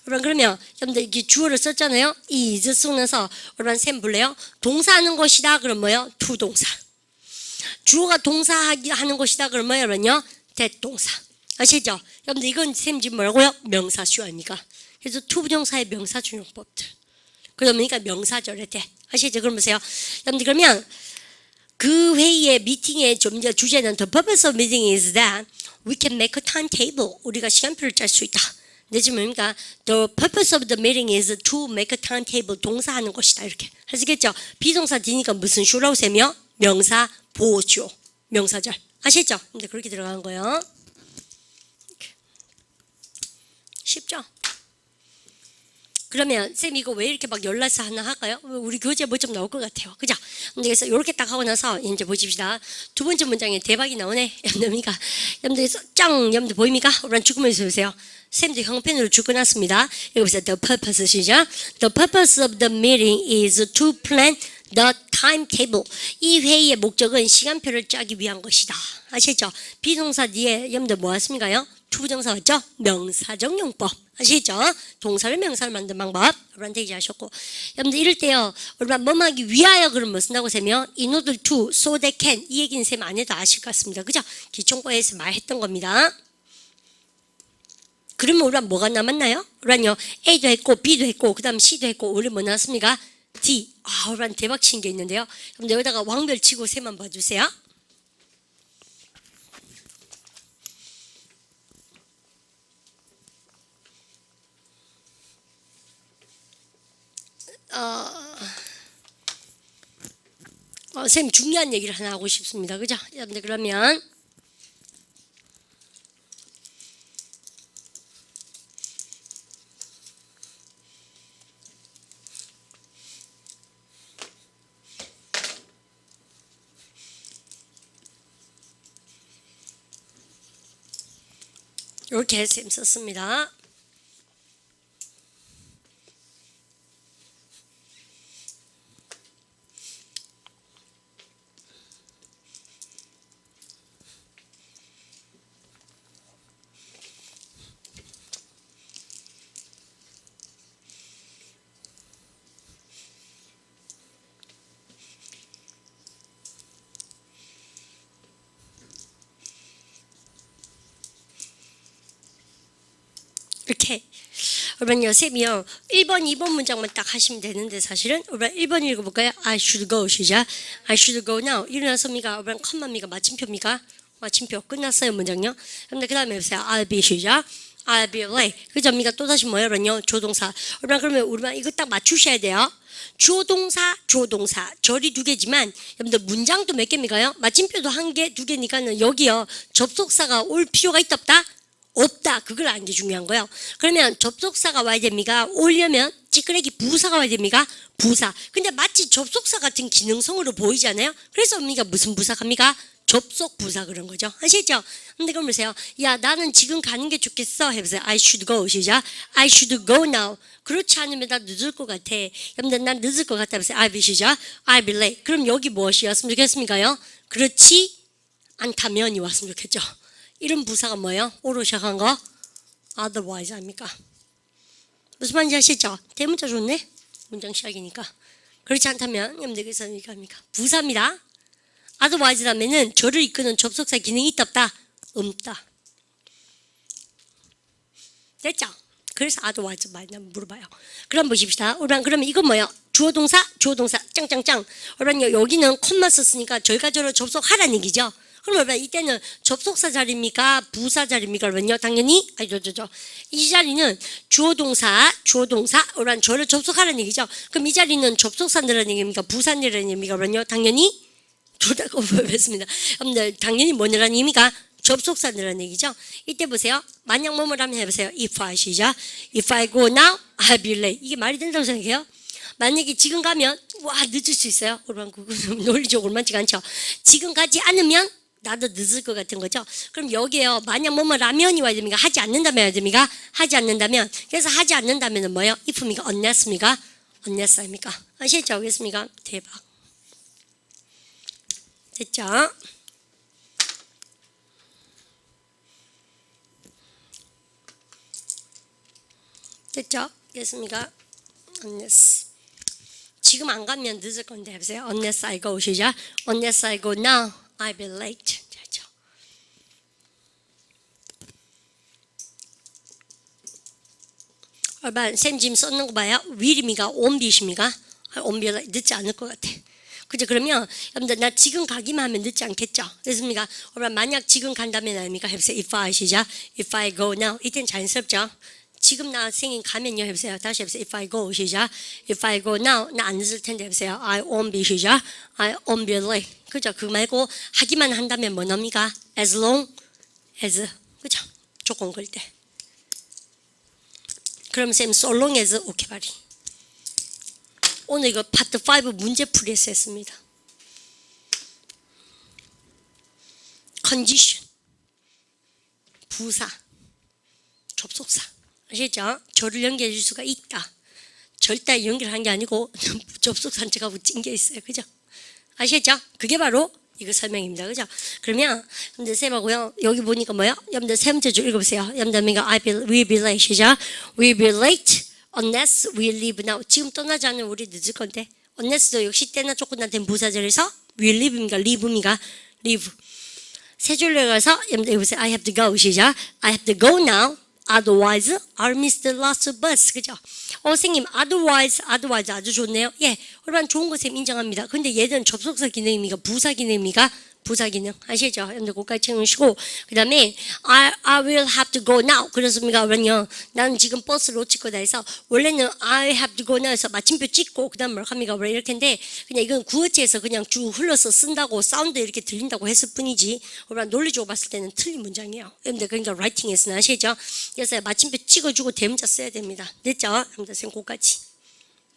그러면 여러분들 이게 주어를 썼잖아요. is 쓰면서 여러분 셈 볼래요? 동사하는 것이다. 그럼 뭐요? to 동사. 주어가 동사하는 것이다. 그럼 뭐요? 여러분요? that 동사. 아시죠? 여러분들 이건 셈 지금 뭐라고요? 명사수 아닙니까? 그래서 to 부정사의 명사준용법들. 그러니까 명사절에 돼. 아시죠? 그럼 보세요. 여러분들 그러면 그 회의의 미팅의 좀 이제 주제는 the purpose of meeting is that we can make a timetable. 우리가 시간표를 짤 수 있다. 지금 뭡니까? The purpose of the meeting is to make a timetable. 동사하는 것이다. 이렇게 하시겠죠? 비동사 뒤니까 무슨 sho라고 세며? 명사 보조. 명사절. 아시죠? 근데 그렇게 들어가는 거예요. 쉽죠? 그러면 쌤 이거 왜 이렇게 막 연락서 하나 할까요? 우리 교재 뭐 좀 나올 것 같아요. 그죠? 그래서 이렇게 딱 하고 나서 이제 보십시다. 두 번째 문장에 대박이 나오네. 여러분들 여러분들 짱 여러분들 보입니까? 우리 죽으면서 보세요. 쌤도 형편으로 죽어놨습니다. 여기 보세요. The purpose 시작. The purpose of the meeting is to plan the timetable. 이 회의의 목적은 시간표를 짜기 위한 것이다. 아시죠? 비동사 뒤에 여러분들 뭐 왔습니까요? 투부정사 맞죠? 명사적 용법. 아시죠? 동사를 명사를 만든 방법. 여러분한테 얘기하셨고. 여러분들 이럴 때요. 여러분 뭐 하기 위하여 그럼 뭐 쓴다고 세면 in order to, so they can. 이 얘기는 쌤 안 해도 아실 것 같습니다. 그죠? 기총과에서 말했던 겁니다. 그러면 우리가 뭐가 남았나요? 우리는요 A도 했고 B도 했고 그 다음 C도 했고 우리 뭐 나왔습니까? D. 우리는 대박 친 게 있는데요. 그럼 여기다가 왕별 치고 셈만 봐주세요. 쌤 중요한 얘기를 하나 하고 싶습니다. 그죠? 여러분들 그러면 이렇게 쌤 썼습니다. 이렇게 여러분요 쌤이요 1번 2번 문장만 딱 하시면 되는데 사실은 여러분 1번 읽어볼까요? I should go 시작. I should go now. 일어나서입니까? 여러분 컴마입니까? 마침표입니까? 마침표 끝났어요 문장요. 근데 그 다음에 보세요. I'll be 시작. I'll be late. 그점입니까? 또다시 뭐예요? 여러분요 조동사. 여러분 그러면 우리만 이거 딱 맞추셔야 돼요. 주어동사, 주어동사. 절이 두 개지만 여러분들 문장도 몇 개입니까요? 마침표도 한 개, 두 개니까는 여기요 접속사가 올 필요가 있다 없다? 없다. 그걸 아는 게 중요한 거예요. 그러면 접속사가 와야 됩니까? 오려면 찌끄레기 부사가 와야 됩니까? 부사. 근데 마치 접속사 같은 기능성으로 보이잖아요. 그래서 우리가 무슨 부사 갑니까? 접속 부사 그런 거죠. 아시죠? 근데 그럼 보세요. 야 나는 지금 가는 게 좋겠어. 해보세요. I should go. 시작. I should go now. 그렇지 않으면 나 늦을 것 같아. 여러분들 난 늦을 것 같다. 해보세요. I'll be 시작. I'll be late. 그럼 여기 무엇이었으면 좋겠습니까요? 그렇지 않다면이 왔으면 좋겠죠. 이런 부사가 뭐예요? 오로 시작한 거? otherwise 아닙니까? 무슨 말인지 아시죠? 대문자 좋네? 문장 시작이니까. 그렇지 않다면 여러분들 그래서 이거 합니까? 부사입니다. otherwise 다음에는 저를 이끄는 접속사 기능이 있다 없다? 없다. 됐죠? 그래서 otherwise 많이 물어봐요. 그럼 보십시다. 그러면 이건 뭐예요? 주어동사, 주어동사, 짱짱짱. 그러면 여기는 콤마 썼으니까 저희가 저를 접속하라는 얘기죠. 그러면 이때는 접속사 자리입니까? 부사 자리입니까? 그러면요 당연히 이 자리는 주어동사, 그러면 저를 접속하라는 얘기죠. 그럼 이 자리는 접속사라는 얘기입니까? 부사라는 얘기입니까? 그러면요 당연히 둘 다 거부했습니다. 여러분들 당연히 뭐라는 의미가? 접속사라는 얘기죠. 이때 보세요. 만약 뭐라면 해보세요. If I 시작. If I go now, I'll be late. 이게 말이 된다고 생각해요? 만약에 지금 가면 와 늦을 수 있어요. 그러면 그건 논리적으로 맞지가 않죠. 지금 가지 않으면 나도 늦을 것 같은 거죠. 그럼 여기에요. 만약 라면이 와야 됩니까? 하지 않는다면 해야 됩니까? 하지 않는다면. 그래서 하지 않는다면 뭐예요? if입니까? unless입니까? unless 아닙니까? 아시겠죠? 알겠습니까? 대박. 됐죠? 됐죠? 알겠습니까? unless. 지금 안 가면 늦을 건데 해보세요. unless I go 시작. unless I go now, I'll be late. 됐죠? 여러분 쌤 지금 썼는 거 봐요. will입니까? won't be입니까? won't be late. 늦지 않을 것 같아. 그죠? 그러면 여러분들 나 지금 가기만 하면 늦지 않겠죠? 그렇습니까? 여러분 만약 지금 간다면 아닙니까? 해보세요. If I 시작. If I go now. 이때는 자연스럽죠? 지금 나 생인 가면요 해보세요. 다시 해보세요. If I go 시작. If I go now 나 안 늦을 텐데 해보세요. I won't be 시작. I won't be late. 그죠? 그 말고 하기만 한다면 뭐 납니까? As long as. 그죠? 조건 걸 때. 그럼 쌤 so long as 오케이 바리. 오늘 이거 파트 5 문제 풀이에서 했습니다. condition. 부사. 접속사. 아시죠? 저를 연결해 줄 수가 있다. 절대 연결한 게 아니고 접속사 척하고 찡겨 있어요. 그죠? 아시겠죠? 그게 바로 이거 설명입니다. 그죠? 그러면 여러분들 쌤하고요. 여기 보니까 뭐요? 여러분들 세 번째 줄 읽어보세요. 여러분들 we'll be late. 시작. We'll be late unless we leave now. 지금 떠나지 않으면 우리 늦을 건데. unless도 역시 때나 조건나 된 부사절에서 will leave입니까? leave입니까? leave. 세 줄로 가서 여러분들 보세요. I have to go. 시작. I have to go now. Otherwise, I'll miss the last bus. 그죠? 선생님, otherwise 아주 좋네요. 예, 여러분 좋은 거 쌤 인정합니다. 근데 얘는 접속사 기능입니까? 부사 기능입니까? 부사 기능 아시죠? 여러분들 그것까지 채우시고 그 다음에 I will have to go now. 그렇습니까? 그러면요 나는 지금 버스를 놓칠 거다 해서 원래는 I have to go now 해서 마침표 찍고 그 다음 뭘 합니까? 왜 이렇게인데 그냥 이건 구어체에서 그냥 쭉 흘러서 쓴다고 사운드 이렇게 들린다고 했을 뿐이지 그러면 논리적으로 봤을 때는 틀린 문장이에요. 여러분들 그러니까 라이팅에서는 아시죠? 그래서 마침표 찍어주고 대문자 써야 됩니다. 됐죠? 여러분들 쌤 그것까지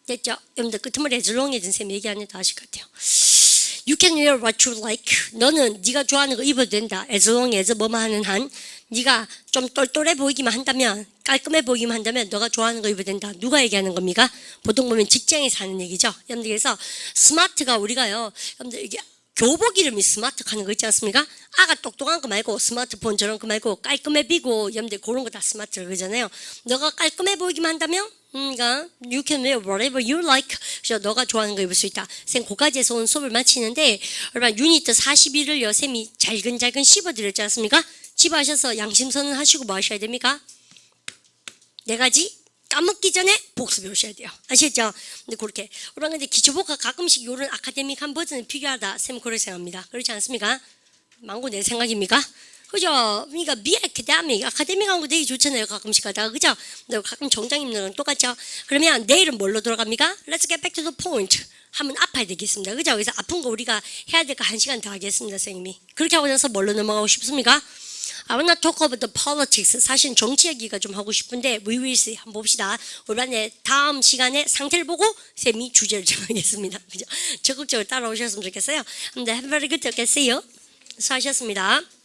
됐죠? 여러분들 끝머리에 줄렁해진 쌤 얘기 안 해도 아실 것 같아요. You can wear what you like. 너는 네가 좋아하는 거 입어도 된다. As long as 뭐만 하는 한 네가 좀 똘똘해 보이기만 한다면, 깔끔해 보이기만 한다면 너가 좋아하는 거 입어도 된다. 누가 얘기하는 겁니까? 보통 보면 직장에서 하는 얘기죠. 여러분들, 그래서 스마트가 우리가요, 여러분들 이게 교복 이름이 스마트 하는 거 있지 않습니까? 아가 똑똑한 거 말고 스마트폰 저런 거 말고 깔끔해 비고 여러분들 그런 거 다 스마트 그러잖아요. 너가 깔끔해 보이기만 한다면 그러니까 you can wear whatever you like. 그래서 너가 좋아하는 거 입을 수 있다. 쌤 고까지에서 온 수업을 마치는데 여러분 유니트 41을요 쌤이 잘근잘근 씹어드렸지 않습니까? 집에 하셔서 양심선언 하시고 뭐 하셔야 됩니까? 4가지 까먹기 전에 복습해 오셔야 돼요. 아시겠죠? 근데 그렇게 우리가 근데 기초복합 가끔씩 이런 아카데믹한 버전이 필요하다. 쌤 그렇게 생각합니다. 그렇지 않습니까? 망고 내 생각입니까? 그죠? 그러니까 아카데믹한 거 되게 좋잖아요. 가끔씩 하다가 그죠? 근데 가끔 정장 입는 건 똑같죠? 그러면 내일은 뭘로 돌아갑니까? Let's get back to the point. 하면 아파야 되겠습니다. 그죠? 그래서 아픈 거 우리가 해야 될 거 1시간 더 하겠습니다, 선생님이. 그렇게 하고 나서 뭘로 넘어가고 싶습니까? I wanna talk about the politics. 사실 정치 얘기가 좀 하고 싶은데 we will see. 한번 봅시다. 우리 다음 시간에 상태를 보고 쌤이 주제를 정하겠습니다. 그죠? 적극적으로 따라오셨으면 좋겠어요. 근데 have a very good day. See you. 수고하셨습니다.